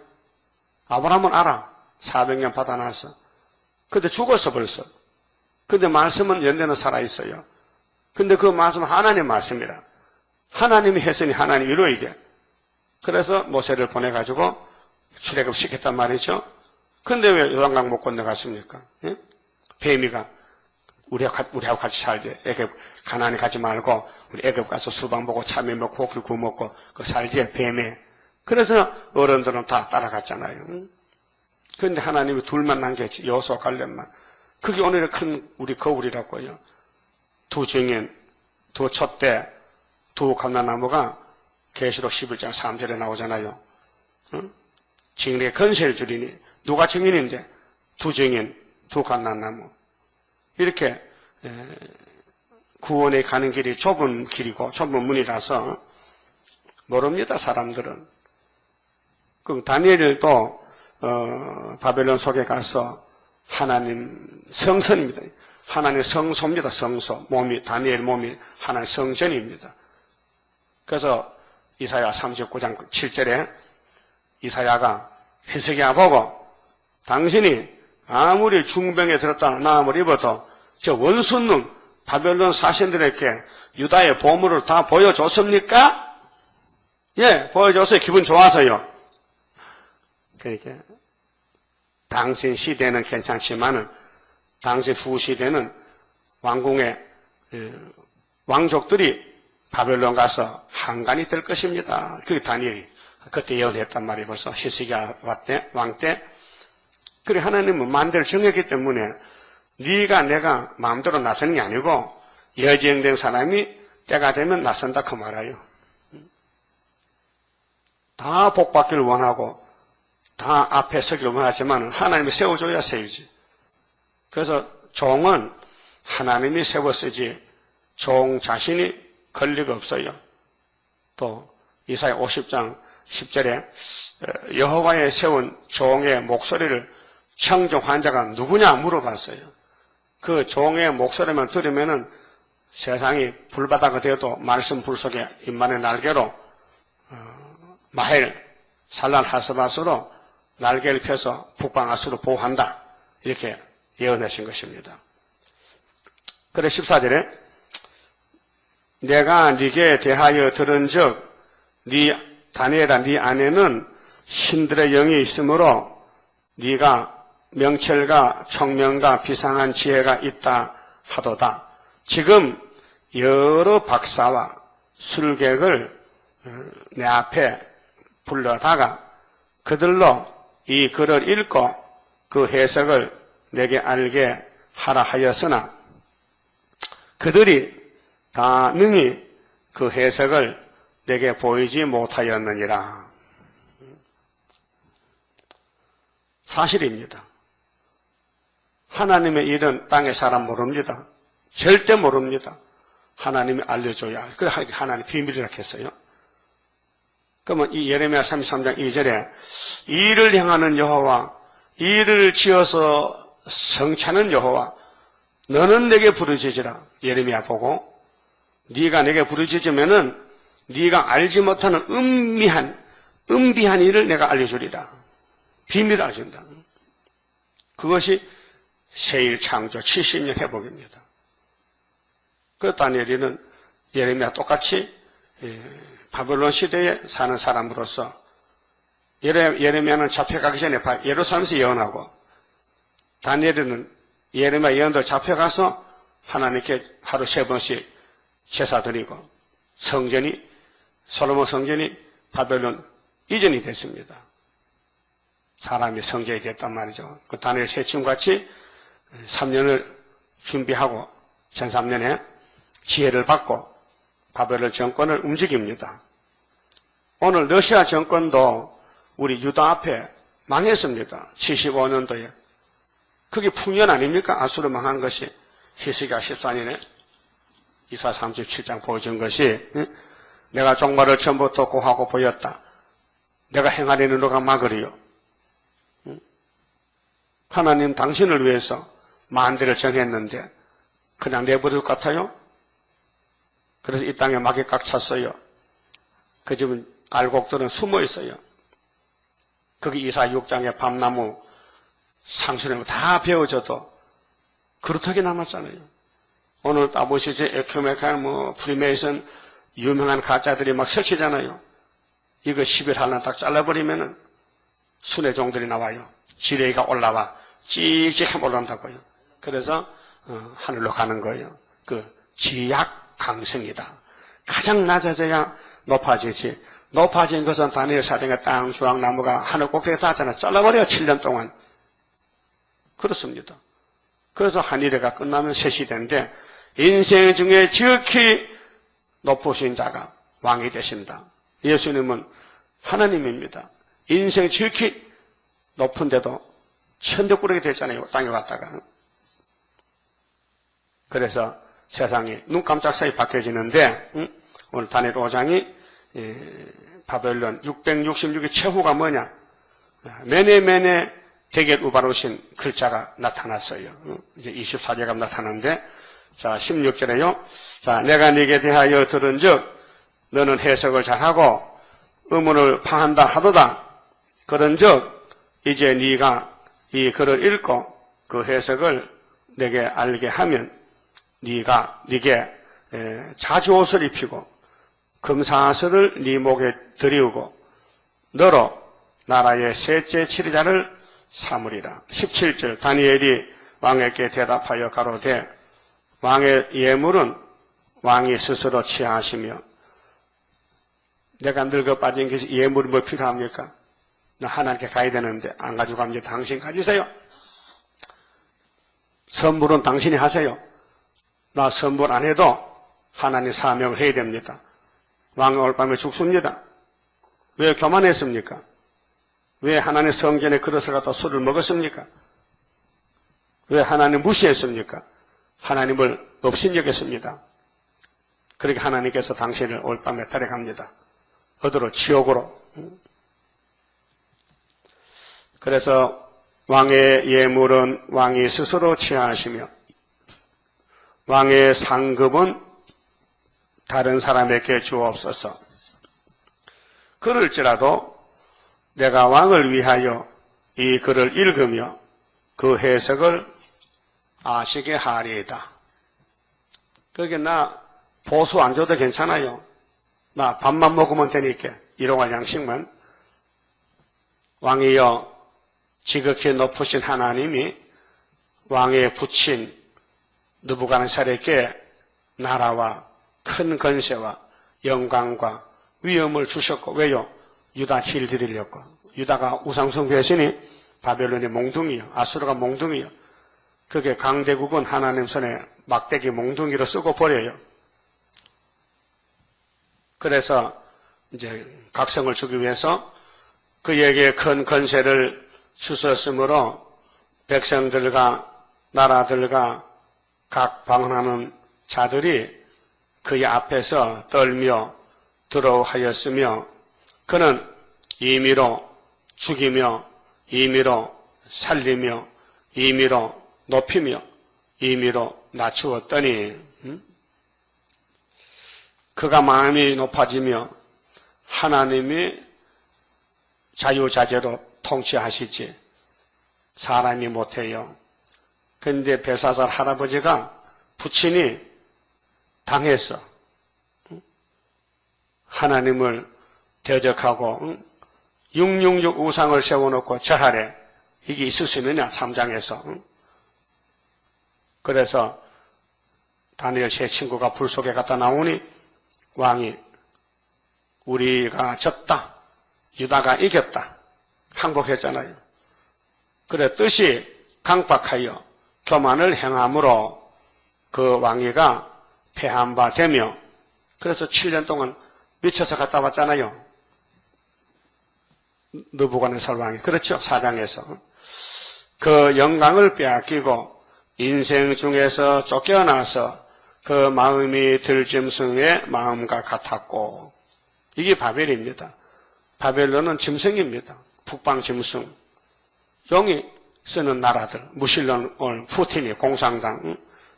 Speaker 1: 아브라함은 알아. 400년 받아놨어. 근데 죽었어 벌써. 근데 말씀은 연대는 살아있어요. 근데 그 말씀은 하나님의 말씀이라. 하나님이 했으니 하나님이 이루어야 돼. 그래서 모세를 보내가지고 출애굽 시켰단 말이죠. 근데 왜 요단강 못 건너갔습니까? 예? 뱀이가 우리하고 같이 살지. 애굽 가나안에 가지 말고 우리 애굽 가서 수박 먹고 참외 먹고 고기 구워 먹고 그 살지 뱀에. 그래서 어른들은 다 따라갔잖아요. 그런데 하나님이 둘만 남겼지. 여호수아 갈렙만. 그게 오늘의 큰 우리 거울이라고요. 두 증인, 두 촛대, 두 감람나무가 계시록 11장 3절에 나오잖아요. 증인에게 건세를 주리니 누가 증인인데 두 증인, 두 감람나무. 이렇게 구원에 가는 길이 좁은 길이고 좁은 문이라서 모릅니다. 사람들은. 그럼 다니엘도 바벨론 속에 가서 하나님 성선입니다. 하나님 성소입니다. 성소. 몸이 다니엘 몸이 하나님 성전입니다. 그래서 이사야 39장 7절에 이사야가 히스기야 보고 당신이 아무리 중병에 들었다 나음을 입어도 저 원수놈 바벨론 사신들에게 유다의 보물을 다 보여줬습니까? 예, 보여줬어요. 기분 좋아서요. 그러니까 당신 시대는 괜찮지만은 당신 후 시대는 왕궁의 왕족들이 바벨론 가서 한간이 될 것입니다. 그게 다니엘이 그때 예언했단 말이에요. 벌써 히스기야 왕 때. 그래 하나님은 만대를 정했기 때문에 네가 내가 마음대로 나서는 게 아니고 예정된 사람이 때가 되면 나선다 그 말이에요. 다 복받기를 원하고 다 앞에 서기를 원하지만 하나님이 세워줘야 세우지. 그래서 종은 하나님이 세웠으지 종 자신이 걸 리가 없어요. 또 이사야 50장 10절에 여호와의 세운 종의 목소리를 청종한 자가 누구냐 물어봤어요. 그 종의 목소리만 들으면은 세상이 불바다가 되어도 말씀 불 속에 인만의 날개로 마헬 산란 하스바스로 날개를 펴서 북방아수로 보호한다. 이렇게 예언하신 것입니다. 그래 14절에 내가 네게 대하여 들은즉 네 다니엘아 네 안에는 신들의 영이 있으므로 네가 명철과 총명과 비상한 지혜가 있다 하도다. 지금 여러 박사와 술객을 내 앞에 불러다가 그들로 이 글을 읽고 그 해석을 내게 알게 하라 하였으나 그들이 다 능히 그 해석을 내게 보이지 못하였느니라. 사실입니다. 하나님의 일은 땅의 사람 모릅니다. 절대 모릅니다. 하나님이 알려줘야 할. 그래 하나님 비밀이라 했어요. 그러면 이 예레미야 33장 2절에 이를 향하는 여호와, 이를 지어서 성찬은 여호와, 너는 내게 부르짖으라. 예레미야 보고 네가 내게 부르짖으면은 네가 알지 못하는 은비한 일을 내가 알려주리라. 비밀을 알려준다. 그것이 세일 창조 70년 회복입니다. 그 다니엘은 예레미야 똑같이 바벨론 시대에 사는 사람으로서 예레미야는 잡혀가기 전에 예루살렘에서 예언하고 다니엘은 예레미야 예언도 잡혀가서 하나님께 하루 3번씩 제사 드리고 성전이 솔로몬 성전이 바벨론 이전이 됐습니다. 사람이 성전이 됐단 말이죠. 그 다니엘 세침같이 3년을 준비하고 1003년에 지혜를 받고 바벨론 정권을 움직입니다. 오늘 러시아 정권도 우리 유다 앞에 망했습니다. 75년도에. 그게 풍년 아닙니까? 아수르 망한 것이 히스기야 14년에 이사 37장 보여준 것이 내가 종말을 처음부터 고하고 보였다. 내가 행하려는 누가 막으리요. 하나님 당신을 위해서 만대를 정했는데 그냥 내버릴 것 같아요? 그래서 이 땅에 막이 꽉 찼어요. 그 집은 알곡들은 숨어 있어요. 거기 이사 6장에 밤나무 상수나무 다 베어져도 그루터기 남았잖아요. 오늘 따보시지 에큐메칼 프리메이슨 유명한 가짜들이 막 설치잖아요. 이거 11할란 딱 잘라버리면은 순회 종들이 나와요. 지뢰가 올라와 찌직하게 올라온다고요. 그래서 하늘로 가는 거예요. 그 지약 강성이다. 가장 낮아져야 높아지지. 높아진 것은 다니엘 사정의 땅, 수학, 나무가 하늘 꼭대기에 닿았잖아요. 잘라버려요. 7년 동안. 그렇습니다. 그래서 한일회가 끝나면 새 시대인데 인생 중에 지극히 높으신 자가 왕이 되신다. 예수님은 하나님입니다. 인생 지극히 높은데도 천덕꾸러기 됐잖아요. 땅에 갔다가. 그래서 세상이 눈 깜짝 사이 바뀌어지는데 오늘 다니엘 5장이 바벨론 666의 최후가 뭐냐. 메네메네 대겟 우바르신 글자가 나타났어요. 이제 24제가 나타났는데 자 16절에요. 자 내가 네게 대하여 들은 즉 너는 해석을 잘하고 의문을 파한다 하도다. 그런 즉 이제 네가 이 글을 읽고 그 해석을 내게 알게 하면 네가 네게 자주옷을 입히고 금사슬을 네 목에 들이우고 너로 나라의 셋째 치리자를 삼으리라. 17절 다니엘이 왕에게 대답하여 가로되 왕의 예물은 왕이 스스로 취하시며 내가 늙어 빠진 것이 예물이 뭐 필요합니까? 나 하나님께 가야 되는데 안 가지고 가면 당신 가지세요. 선물은 당신이 하세요. 나 선물 안 해도 하나님 사명을 해야 됩니다. 왕은 올 밤에 죽습니다. 왜 교만했습니까? 왜 하나님 성전에 그릇을 갖다 술을 먹었습니까? 왜 하나님 무시했습니까? 하나님을 업신여겼습니다. 그렇게 하나님께서 당신을 올 밤에 데려갑니다. 어디로? 지옥으로. 그래서 왕의 예물은 왕이 스스로 취하시며 왕의 상급은 다른 사람에게 주옵소서. 그럴지라도 내가 왕을 위하여 이 글을 읽으며 그 해석을 아시게 하리이다. 그게 나 보수 안 줘도 괜찮아요. 나 밥만 먹으면 되니까 일용할 양식만. 왕이여 지극히 높으신 하나님이 왕에 붙인 느부갓네살에게 나라와 큰 권세와 영광과 위엄을 주셨고, 왜요? 유다 길들이려고. 유다가 우상숭 배신이 바벨론의 몽둥이요, 아수르가 몽둥이요. 그게 강대국은 하나님 손에 막대기 몽둥이로 쓰고 버려요. 그래서 이제 각성을 주기 위해서 그에게 큰 권세를 주셨으므로 백성들과 나라들과 각 방언하는 자들이 그의 앞에서 떨며 두려워하였으며, 그는 임의로 죽이며 임의로 살리며 임의로 높이며 임의로 낮추었더니, 그가 마음이 높아지며 하나님이 자유자재로 통치하시지 사람이 못해요. 근데 벨사살 할아버지가 부친이 당했어. 하나님을 대적하고 666 우상을 세워놓고 절하래. 이게 있을 수 있느냐, 3장에서. 그래서 다니엘 세 친구가 불 속에 갔다 나오니 왕이 우리가 졌다, 유다가 이겼다, 항복했잖아요. 그래 뜻이 강박하여 교만을 행함으로 그 왕위가 패한 바 되며, 그래서 7년 동안 미쳐서 갔다 왔잖아요. 느부갓네살 왕이. 그렇죠. 4장에서. 그 영광을 빼앗기고 인생 중에서 쫓겨나서 그 마음이 들짐승의 마음과 같았고, 이게 바벨입니다. 바벨론은 짐승입니다. 북방 짐승. 용이 쓰는 나라들, 무신론, 푸틴이, 공산당,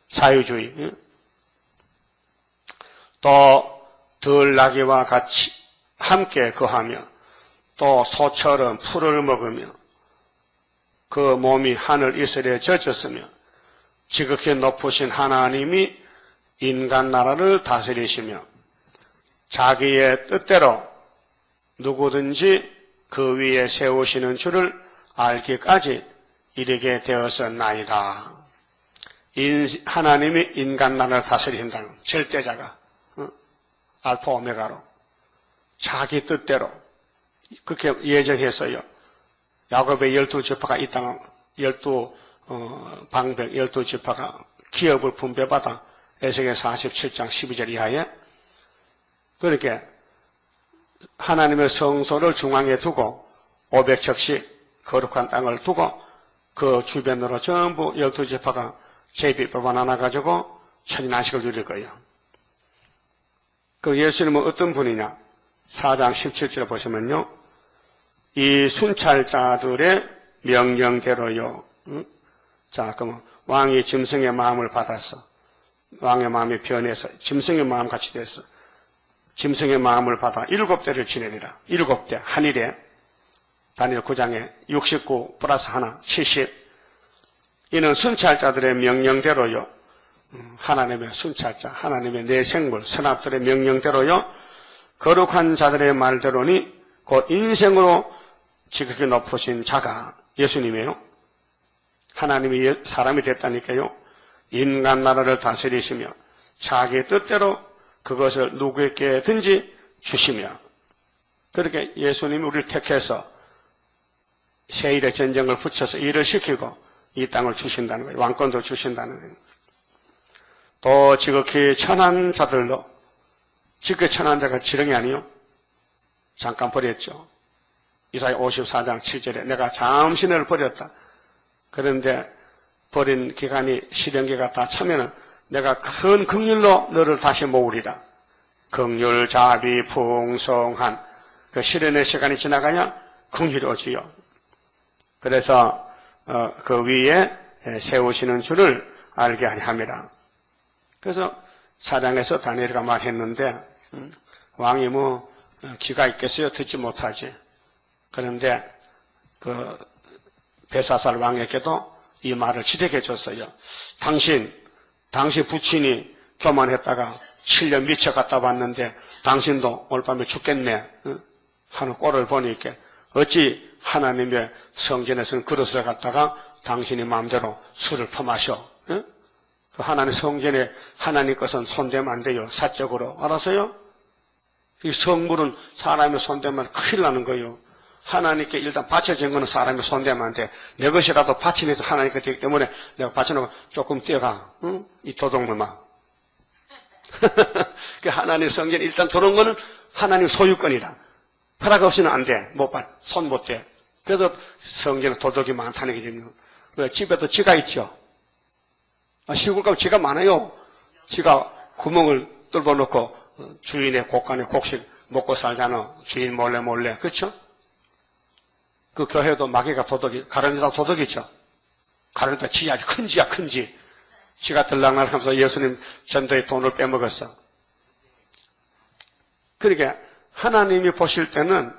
Speaker 1: 자유주의. 또 들나귀와 같이 함께 거하며 또 소처럼 풀을 먹으며 그 몸이 하늘 이슬에 젖었으며 지극히 높으신 하나님이 인간 나라를 다스리시며 자기의 뜻대로 누구든지 그 위에 세우시는 줄을 알기까지 이르게 되었었나이다. 하나님이 인간 나라를 다스린다는 절대자가 알파 오메가로 자기 뜻대로 그렇게 예정했어요. 야곱의 12지파가 이 땅 12방백 12지파가 기업을 분배받아 에스겔 47장 12절 이하에 그렇게 하나님의 성소를 중앙에 두고 500척씩 거룩한 땅을 두고 그 주변으로 전부 12지파가 제비법안 하나 가지고 천인안식을 누릴 거예요. 그 예수님은 어떤 분이냐? 4장 17절 보시면요. 이 순찰자들의 명령대로요. 자, 그럼 왕이 짐승의 마음을 받았어. 왕의 마음이 변해서 짐승의 마음 같이 됐어. 짐승의 마음을 받아 7대를 지내리라. 7대 한일에 다니엘 9장에 69 플러스 하나 70. 이는 순찰자들의 명령대로요. 하나님의 순찰자, 하나님의 내생물, 선압들의 명령대로요. 거룩한 자들의 말대로니 곧 인생으로 지극히 높으신 자가 예수님이에요. 하나님이 사람이 됐다니까요. 인간 나라를 다스리시며 자기 뜻대로 그것을 누구에게든지 주시며 그렇게 예수님이 우리를 택해서 세일의 전쟁을 붙여서 일을 시키고 이 땅을 주신다는 거예요. 왕권도 주신다는 거예요. 또 지극히 천한 자들로 지극히 천한 자가 지렁이 아니요? 잠깐 버렸죠. 이사야 54장 7절에 내가 잠시 너를 버렸다. 그런데 버린 기간이 실현기가 다 차면은 내가 큰 긍휼로 너를 다시 모으리라. 긍휼 자비 풍성한 그 실현의 시간이 지나가냐 긍휼이 오지요. 그래서 그 위에 세우시는 줄을 알게 하려 함이라. 그래서 사장에서 다니엘가 말했는데 왕이 뭐 귀가 있겠어요? 듣지 못하지. 그런데 그 벨사살 왕에게도 이 말을 지적해 줬어요. 당신 부친이 교만했다가 7년 미쳐 갔다 왔는데 당신도 오늘 밤에 죽겠네 하는 꼴을 보니까 어찌 하나님의 성전에서는 그릇을 갖다가 당신이 마음대로 술을 퍼마셔. 그 하나님 성전에 하나님 것은 손대면 안 돼요. 사적으로. 알았어요? 이 성물은 사람이 손대면 큰일 나는 거예요. 하나님께 일단 바쳐진 거는 사람이 손대면 안 돼. 내 것이라도 바치면서 하나님께 되기 때문에 내가 바쳐놓고 조금 뛰어가. 응? 이 도둑놈아. 그 하나님 성전에 일단 들어온 거는 하나님 소유권이다. 허락 없이는 안 돼. 손 못 대. 그래서 성전에 도둑이 많다는 얘기죠. 왜? 집에도 쥐가 있죠. 시골 가면 쥐가 많아요. 쥐가 구멍을 뚫어 놓고 주인의 곳간에 곡식 먹고 살잖아. 주인 몰래. 그렇죠? 그 교회도 마귀가 도둑이, 가룟유다 도둑이 있죠. 가룟유다 쥐야, 큰 쥐야, 큰 쥐. 쥐가 들락날락하면서 예수님 전도에 돈을 빼먹었어. 그러니까 하나님이 보실 때는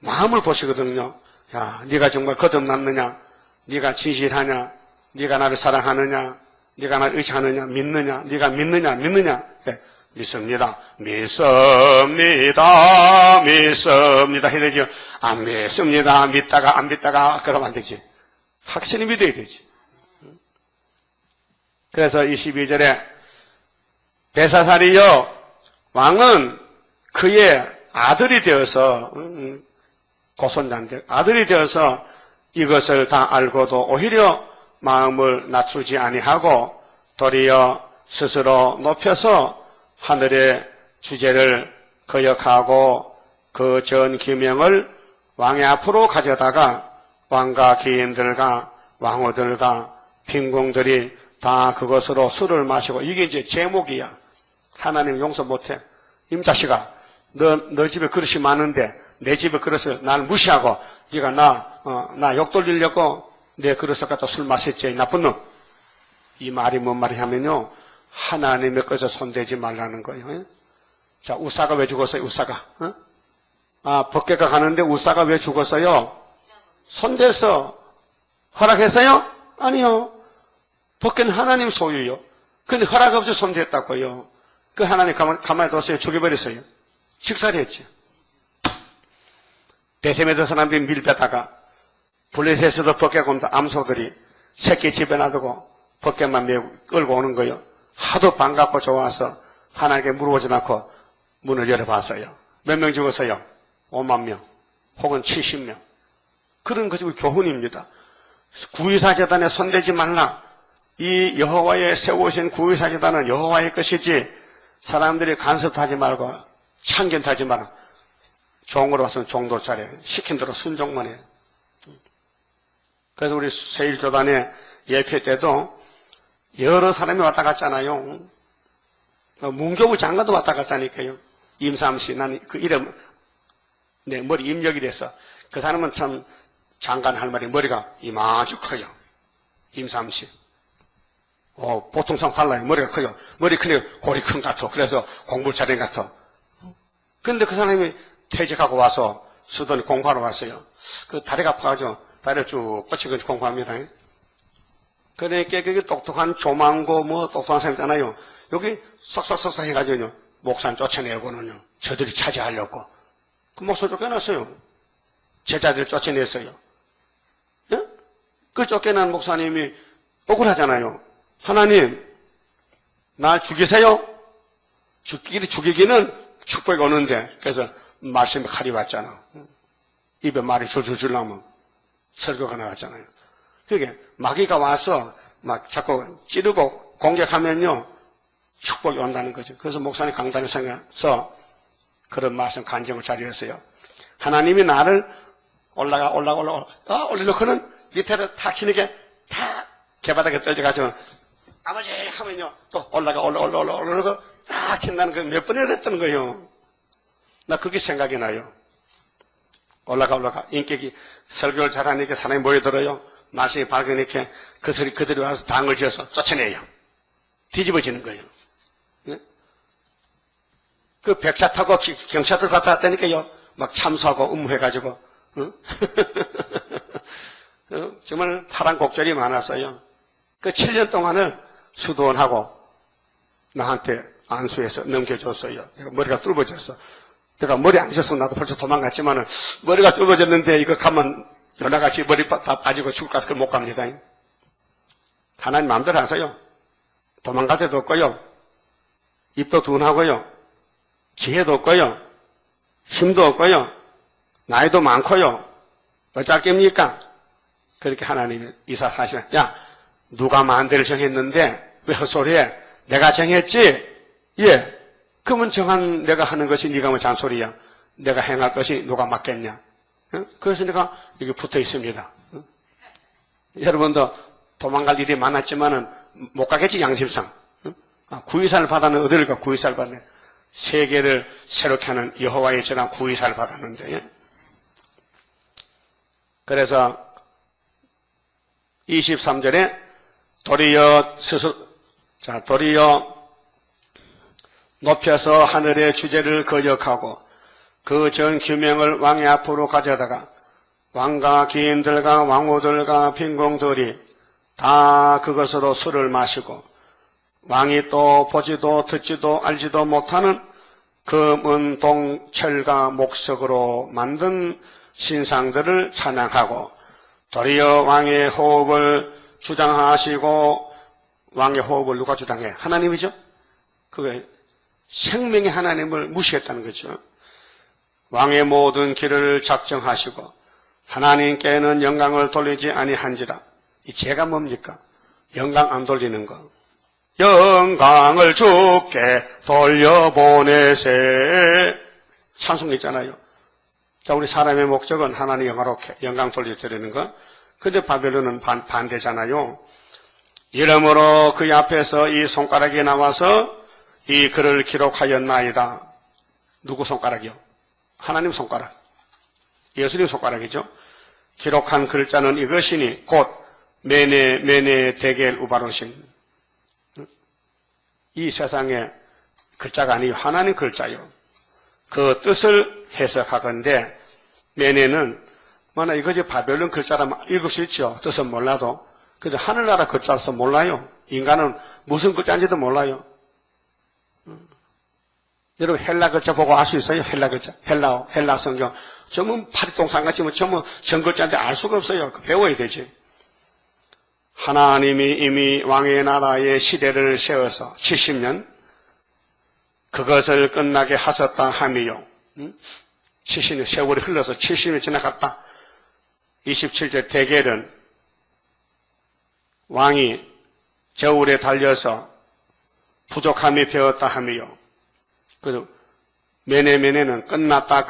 Speaker 1: 마음을 보시거든요. 야, 네가 정말 거듭났느냐? 네가 진실하냐? 네가 나를 사랑하느냐? 네가 나를 의지하느냐? 믿느냐? 네가 믿느냐? 네. 믿습니다. 해야 되죠. 안 믿습니다. 믿다가 안 믿다가 그러면 안 되지. 확실히 믿어야 되지. 그래서 22절에 벨사살이요 왕은 그의 아들이 되어서 고손자인데 아들이 되어서 이것을 다 알고도 오히려 마음을 낮추지 아니하고 도리어 스스로 높여서 하늘의 주제를 거역하고 그 전 기명을 왕의 앞으로 가져다가 왕과 기인들과 왕후들과 빈궁들이 다 그것으로 술을 마시고 이게 이제 제목이야. 하나님 용서 못해. 임자식아, 너 집에 그릇이 많은데 내 집에 그릇을 날 무시하고 네가 나 욕 돌리려고 내 그릇을 갖다 술 마셨지 나쁜 놈. 이 말이 뭔 말이 하면요. 하나님의 것에 손대지 말라는 거예요. 자, 우사가 왜 죽었어요? 우사가. 법궤가 가는데 우사가 왜 죽었어요? 손대서 허락했어요? 아니요. 법궤는 하나님 소유요. 근데 허락 없이 손댔다고요. 그 하나님 가만히 뒀어요. 죽여버렸어요. 직살했죠. 베세메드 사람들이 밀배다가 블레셋에서도 법궤가 옵니다. 암소들이 새끼 집에 놔두고 법궤만 메고 끌고 오는 거예요. 하도 반갑고 좋아서 하나님께 물어보지 않고 문을 열어봤어요. 몇 명 죽었어요? 5만 명 혹은 70명. 그런 것이 교훈입니다. 구의사제단에 손대지 말라. 이 여호와의 세우신 구의사제단은 여호와의 것이지 사람들이 간섭하지 말고 참견하지 마라. 종으로 왔으면 종도 잘해. 시킨 대로 순종만 해. 그래서 우리 세일교단의 예표 때도 여러 사람이 왔다 갔잖아요. 문교부 장관도 왔다 갔다니까요. 임삼시, 난 그 이름, 내 머리 입력이 돼서. 그 사람은 참 장관 할 말이 머리가 이마주 커요. 임삼시. 보통 사람 달라요. 머리가 커요. 머리 크니 골이 큰 것 같아. 그래서 공부를 잘한 것 같아. 근데 그 사람이 퇴직하고 와서 수도에 공부하러 왔어요. 그 다리가 아파가지고 다리를 쭉 뻗치고 공부합니다. 그러니까 그게 똑똑한 조망고 똑똑한 사람 있잖아요. 여기 쏙쏙쏙 해가지고 목사님 쫓아내고는요. 저들이 차지하려고. 그 목사 쫓겨났어요. 제자들을 쫓아냈어요. 예? 그 쫓겨난 목사님이 억울하잖아요. 하나님, 나 죽이세요? 죽이기는 축복이 오는데. 그래서 말씀에 칼이 왔잖아. 입에 말이 줄줄줄 나면 설교가 나왔잖아요. 그게 마귀가 와서 막 자꾸 찌르고 공격하면요. 축복이 온다는 거죠. 그래서 목사님 강단에 서서 그런 말씀 간증을 자리했어요. 하나님이 나를 올려놓고는 밑에를 탁 치는 게 탁 개바닥에 떨어져가지고 아버지 하면요. 또 올라가고 딱 친다는 거 몇 번이나 했던 거예요. 나 그게 생각이 나요. 올라가. 인격이 설교를 잘하니까 사람이 모여들어요. 말씀이 밝으니까 그들이 와서 당을 지어서 쫓아내요. 뒤집어지는 거예요. 네? 그 백차 타고 경찰들 갔다 왔다니까요. 막 참수하고 음모해가지고. 정말 파란 곡절이 많았어요. 그 7년 동안을 수도원하고 나한테 안수해서 넘겨줬어요. 머리가 뚫어졌어. 내가 머리 안 졌으면 나도 벌써 도망갔지만은 머리가 뚫어졌는데 이거 가면 연하같이 머리 다 빠지고 죽을 것 같아서 못 갑니다. 하나님 마음대로 하세요. 도망갈 데도 없고요. 입도 둔하고요. 지혜도 없고요. 힘도 없고요. 나이도 많고요. 어쩔 깁니까? 그렇게 하나님이 이사사시라. 야, 누가 만대를 정했는데 왜 헛소리해? 내가 정했지? 예. 그러면 정한 내가 하는 것이 네가 뭐 잔소리야. 내가 행할 것이 누가 맡겠냐? 그래서 내가 여기 붙어 있습니다. 여러분도 도망갈 일이 많았지만은 못 가겠지, 양심상. 구의사를 받았는 어디를 가? 구의사를 받네. 세계를 새롭게 하는 여호와의 전한 구의사를 받았는데. 그래서 23절에 도리어 높여서 하늘의 주제를 거역하고 그 전 규명을 왕의 앞으로 가져다가 왕과 기인들과 왕후들과 빈궁들이 다 그것으로 술을 마시고 왕이 또 보지도 듣지도 알지도 못하는 금은 동 철과 목석으로 만든 신상들을 찬양하고 도리어 왕의 호흡을 주장하시고 왕의 호흡을 누가 주장해? 하나님이죠. 그게 생명의 하나님을 무시했다는 거죠. 왕의 모든 길을 작정하시고 하나님께는 영광을 돌리지 아니한지라. 이 죄가 뭡니까? 영광 안 돌리는 거. 영광을 주께 돌려보내세. 찬송 있잖아요. 자, 우리 사람의 목적은 하나님 영화롭게 영광 돌려드리는 거. 근데 바벨론은 반대잖아요. 이러므로 그의 앞에서 이 손가락이 나와서 이 글을 기록하였나이다. 누구 손가락이요? 하나님 손가락. 예수님 손가락이죠. 기록한 글자는 이것이니 곧 메네 데겔 우바로신. 이 세상에 글자가 아니요 하나님 글자요. 그 뜻을 해석하건대 메네는 뭐나 이것이 바벨론 글자라면 읽을 수 있죠. 뜻은 몰라도. 근데 하늘나라 글자라서 몰라요. 인간은 무슨 글자인지도 몰라요. 여러분 헬라 글자 보고 알 수 있어요? 헬라 글자. 헬라 성경. 전부 파리동산같이 뭐 전부 전글자인데 알 수가 없어요. 배워야 되지. 하나님이 이미 왕의 나라의 시대를 세워서 70년 그것을 끝나게 하셨다 함이요. 70년 세월이 흘러서 70년이 지나갔다. 27절 데겔은 왕이 저울에 달려서 부족함이 배었다 함이요. 그리고 메네는 끝났다.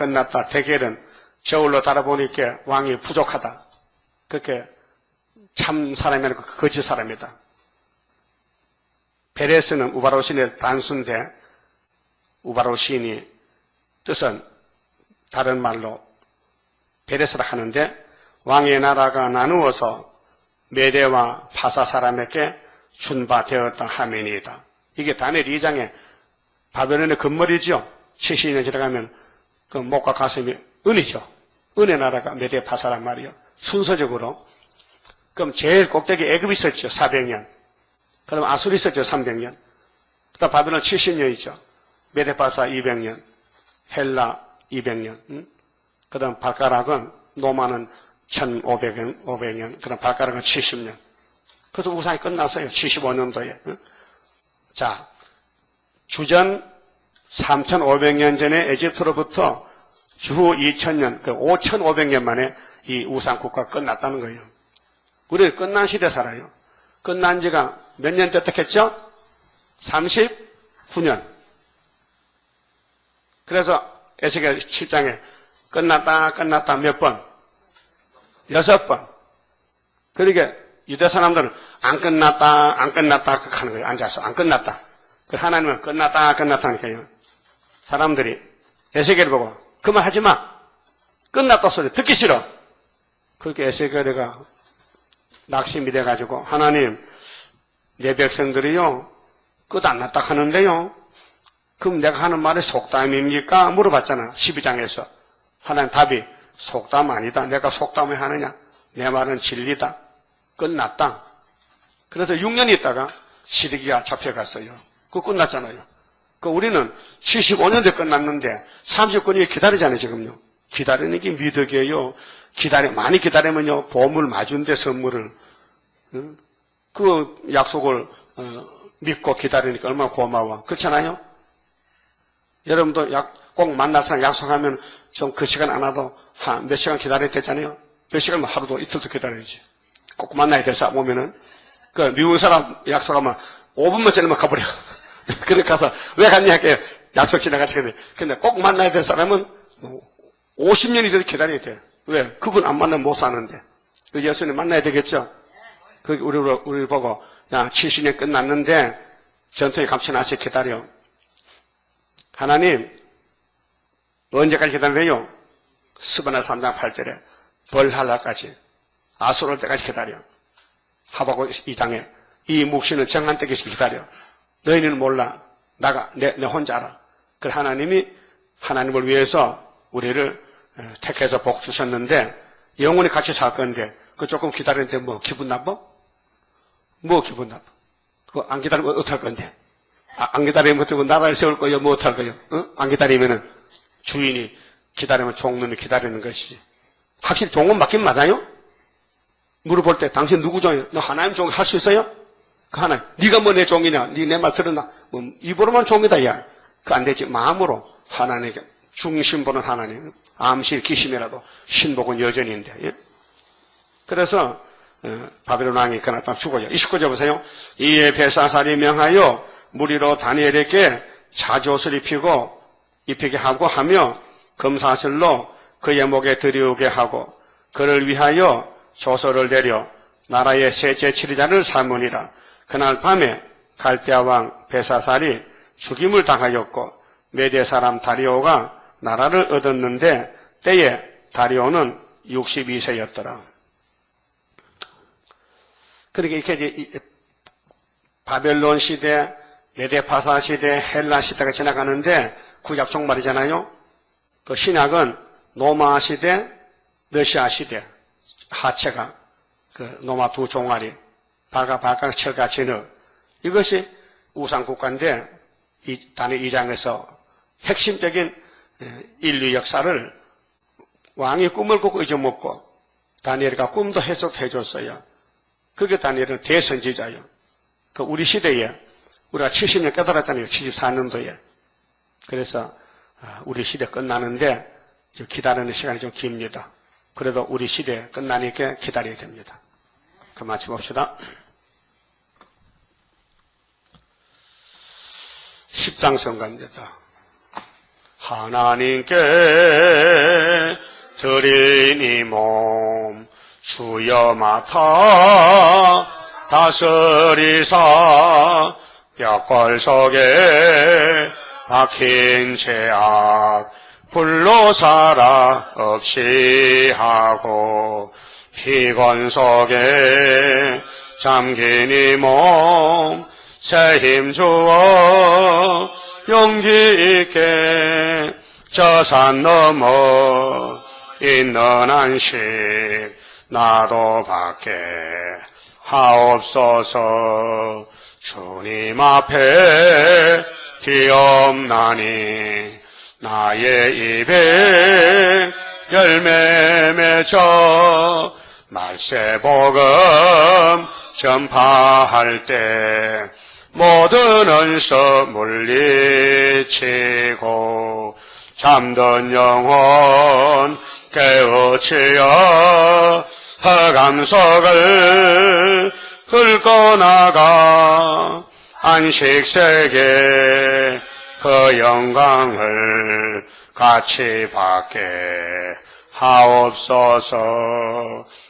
Speaker 1: 데겔은 저울로 달아보니까 왕이 부족하다. 그렇게 참 사람이 아니고 거짓 사람이다. 베레스는 우바로신의 단수인데 우바로신이 뜻은 다른 말로 베레스라 하는데 왕의 나라가 나누어서 메대와 파사 사람에게 준바되었다 하면이다. 이게 다니엘 2장에 바벨론의 금머리죠. 70년 지나가면 그 목과 가슴이 은이죠. 은의 나라가 메대 파사란 말이요. 순서적으로. 그럼 제일 꼭대기 애굽이 있었죠. 400년. 그 다음 아술이 있었죠. 300년. 그 다음 바벨론 70년이죠. 메대 파사 200년. 헬라 200년. 그 다음 발가락은 노마는 1500년. 그 다음 발가락은 70년. 그래서 우상이 끝났어요. 75년도에. 자, 주전 3500년 전에 에집트로부터 주 2000년, 그 5500년 만에 이 우상 국가가 끝났다는 거예요. 우리는 끝난 시대 살아요. 끝난 지가 몇 년 됐다 했죠? 39년. 그래서 에스겔 7장에 끝났다 몇 번? 6번. 그러니까 유대 사람들은 안 끝났다 하는 거예요. 앉아서 안 끝났다. 하나님은 끝났다 하니까요. 사람들이 에스겔을 보고 그만하지 마. 끝났다 소리 듣기 싫어. 그렇게 에스겔이가 낙심이 돼가지고 하나님 내 백성들이요 끝 안 났다 하는데요. 그럼 내가 하는 말이 속담입니까? 물어봤잖아. 12장에서. 하나님 답이 속담 아니다. 내가 속담을 하느냐? 내 말은 진리다. 끝났다. 그래서 6년 있다가 시드기가 잡혀갔어요. 그거 끝났잖아요. 우리는 75년대 끝났는데 39년이 기다리잖아요, 지금요. 기다리는 게 미덕이에요. 많이 기다리면요, 보물 마준대 선물을. 그 약속을, 믿고 기다리니까 얼마나 고마워. 그렇잖아요? 여러분도 꼭 만날 사람 약속하면 좀 그 시간 안 와도 몇 시간 기다려야 되잖아요? 몇 시간, 하루도 이틀도 기다려야지. 꼭 만나야 될 사람 오면은, 그 미운 사람 약속하면 5분만 전에만 가버려. 그렇게 가서, 왜 갔냐 할게요. 약속 지나가지. 근데 꼭 만나야 될 사람은 50년이 돼도 기다려야 돼. 왜? 그분 안 만나면 못 사는데. 그 예수님 만나야 되겠죠? 우리 보고, 야, 70년 끝났는데, 전통이 감춰놨지 기다려. 하나님, 언제까지 기다려요? 스바나 3장 8절에, 벌할 날까지, 아수르 올 때까지 기다려. 하박국 2장에, 이 묵시는 정한 때까지 기다려. 너희는 몰라. 내 혼자 알아. 그 하나님을 위해서 우리를 택해서 복 주셨는데, 영원히 같이 살 건데, 그 조금 기다리는데 뭐, 기분 나빠? 뭐 기분 나빠? 그거 안 기다리면 어떡할 건데? 안 기다리면 어떻게 나라를 세울 거예요? 뭐 어떡할 거예요? 안 기다리면은 주인이 기다리면 종놈이 기다리는 것이지. 확실히 종은 맞긴 맞아요? 물어볼 때 당신 누구 종이야? 너 하나님 종 할 수 있어요? 그 하나님. 네가 뭐 내 종이냐? 네 내 말 들었나? 뭐 입으로만 종이다 야. 그 안 되지. 마음으로 하나님에게 중심 보는 하나님. 암실 기심이라도 신복은 여전인데. 예? 그래서 바벨론 왕이 그날 죽어요. 29절 보세요. 이에 벨사살이 명하여 무리로 다니엘에게 자조옷을 입히게 하고 하며 금사슬로 그의 목에 들이우게 하고 그를 위하여 조서를 내려 나라의 셋째 치리자를 삼으니라. 그날 밤에 갈대아 왕 벨사살이 죽임을 당하였고 메대 사람 다리오가 나라를 얻었는데 때에 다리오는 62세였더라. 그러니까 이렇게 이제 바벨론 시대, 메데파사 시대, 헬라 시대가 지나가는데 구약 종말이잖아요. 그 신약은 로마 시대, 러시아 시대, 하체가 그 로마 두 종아리, 발과 철과 진흙 이것이 우상국가인데 다니엘 2장에서 핵심적인 인류 역사를 왕이 꿈을 꾸고 잊어먹고 다니엘가 꿈도 해석해 줬어요. 그게 다니엘은 대선지자예요. 그 우리 시대에 우리가 70년 깨달았잖아요. 74년도에. 그래서 우리 시대 끝나는데 기다리는 시간이 좀 깁니다. 그래도 우리 시대 끝나니까 기다려야 됩니다. 그만 마쳐봅시다. 10장 선가입니다. 하나님께 드린 이 몸 주여 맡아 다스리사 벽골 속에 박힌 죄악 불로 살아 없이 하고 피곤 속에 잠긴 이 몸 새 힘 주어 용기 있게 저 산 넘어 있는 안식 나도 받게 하옵소서. 주님 앞에 기업나니 나의 입에 열매 맺어 말세복음 전파할 때 모든 은서 물리치고 잠든 영혼 깨우치어 흑암석을 긁고 나가 안식세계 그 영광을 같이 받게 하옵소서.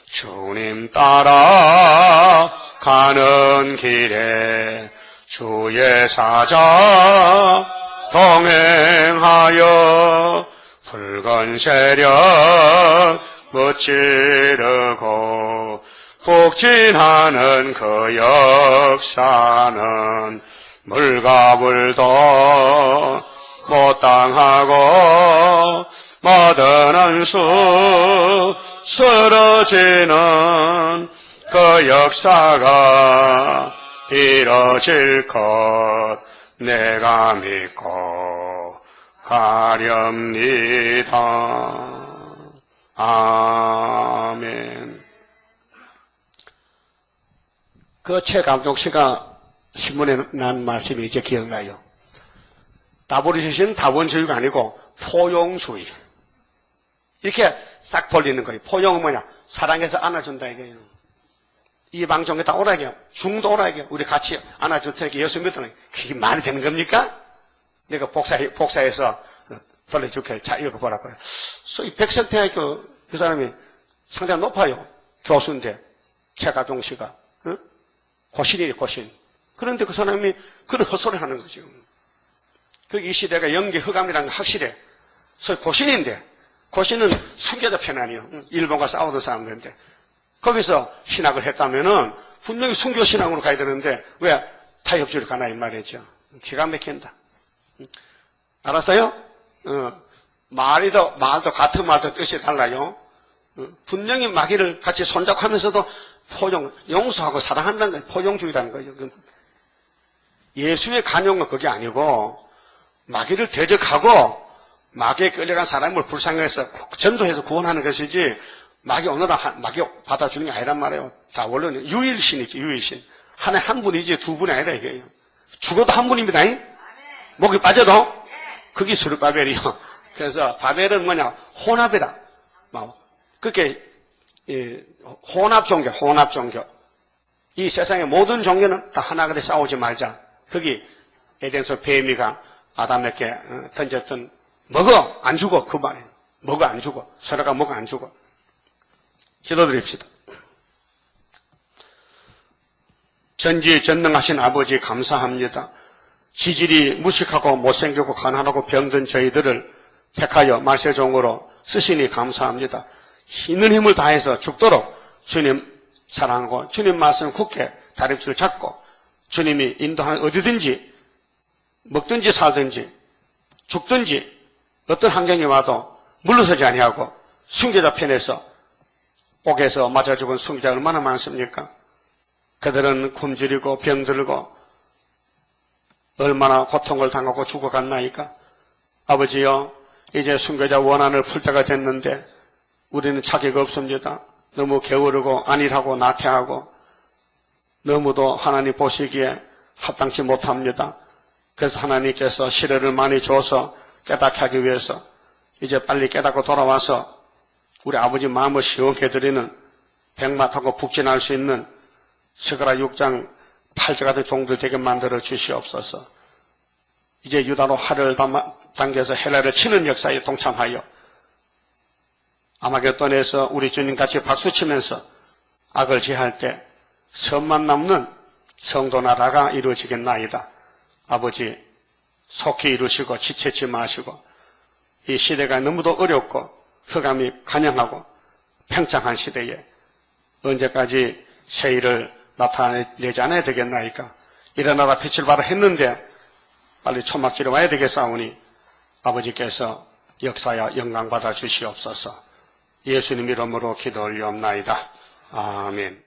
Speaker 1: 주님 따라 가는 길에 주의 사자 동행하여 붉은 세력 무찌르고 북진하는 그 역사는 물과 불도 못 당하고 모든 원수 쓰러지는 그 역사가 이뤄질 것 내가 믿고 가렵니다. 아멘. 그 최 감독 씨가 신문에 난 말씀이 이제 기억나요. 다보리시신 다원주의가 아니고 포용주의. 이렇게 싹 돌리는 거예요. 포용은 뭐냐? 사랑해서 안아준다 이게요. 이방 종교 다 오라 이게요. 중도 오라 이게요. 우리 같이 안아줄 테니까 예수 믿으면 그게 말이 되는 겁니까? 내가 복사해서 돌려줄게. 자, 읽어보라고요. 소위 백석대학교 그 사람이 상당히 높아요. 교수인데 최가종 씨가 고신이에요. 고신. 그런데 그 사람이 그런 헛소리를 하는 거죠. 그 이 시대가 연기 흑암이라는 게 확실해. 소위 고신인데 고신은 순교자 편 아니에요. 일본과 싸우던 사람들인데 거기서 신학을 했다면은 분명히 순교 신앙으로 가야 되는데 왜 타협주의로 가나 이 말이죠. 기가 막힌다. 알았어요? 말도 같은 말도 뜻이 달라요. 분명히 마귀를 같이 손잡고 하면서도 용서하고 사랑한다는 거예요. 포용주의라는 거예요. 예수의 간용은 그게 아니고 마귀를 대적하고 마귀에 끌려간 사람을 불쌍해서 전도해서 구원하는 것이지 마귀 받아주는 게 아니란 말이에요. 다 원래는 유일신이죠. 유일신. 하나에 한 분이지 두 분이 아니라 이게요. 죽어도 한 분입니다. 목이 빠져도 그게 스룹바벨이요. 그래서 바벨은 뭐냐? 혼합이다. 그렇게 혼합 종교. 이 세상의 모든 종교는 다 하나가 돼 싸우지 말자. 거기 에덴서 뱀이가 아담에게 던졌던 먹어 안 죽어 그 말이에요. 먹어 안 죽어. 서로가 먹어 안 죽어. 기도드립시다. 전지전능하신 아버지 감사합니다. 지질이 무식하고 못생기고 가난하고 병든 저희들을 택하여 말세종으로 쓰시니 감사합니다. 있는 힘을 다해서 죽도록 주님 사랑하고 주님 말씀 굳게 다림줄 잡고 주님이 인도하는 어디든지 먹든지 살든지 죽든지 어떤 환경이 와도 물러서지 아니하고 순교자 편에서 옥에서 맞아 죽은 순교자 얼마나 많습니까? 그들은 굶주리고 병들고 얼마나 고통을 당하고 죽어갔나이까? 아버지여, 이제 순교자 원한을 풀 때가 됐는데 우리는 자격 없습니다. 너무 게으르고 안일하고 나태하고 너무도 하나님 보시기에 합당치 못합니다. 그래서 하나님께서 시련을 많이 줘서 깨닫게 하기 위해서 이제 빨리 깨닫고 돌아와서 우리 아버지 마음을 시원케 드리는 백마타고 북진할 수 있는 스가랴 6장 8절 같은 종들 되게 만들어 주시옵소서. 이제 유다로 활을 당겨서 헬라를 치는 역사에 동참하여 아마겟돈에서 우리 주님같이 박수치면서 악을 제할 때 선만 남는 성도 나라가 이루어지겠나이다. 아버지 속히 이루시고 지체치 마시고 이 시대가 너무도 어렵고 흑암이 간영하고 팽창한 시대에 언제까지 새 일을 나타내지 않아야 되겠나이까? 일어나라 빛을 발하 했는데 빨리 초막기로 와야 되겠사오니 아버지께서 역사여 영광받아 주시옵소서. 예수님 이름으로 기도 올리옵나이다. 아멘.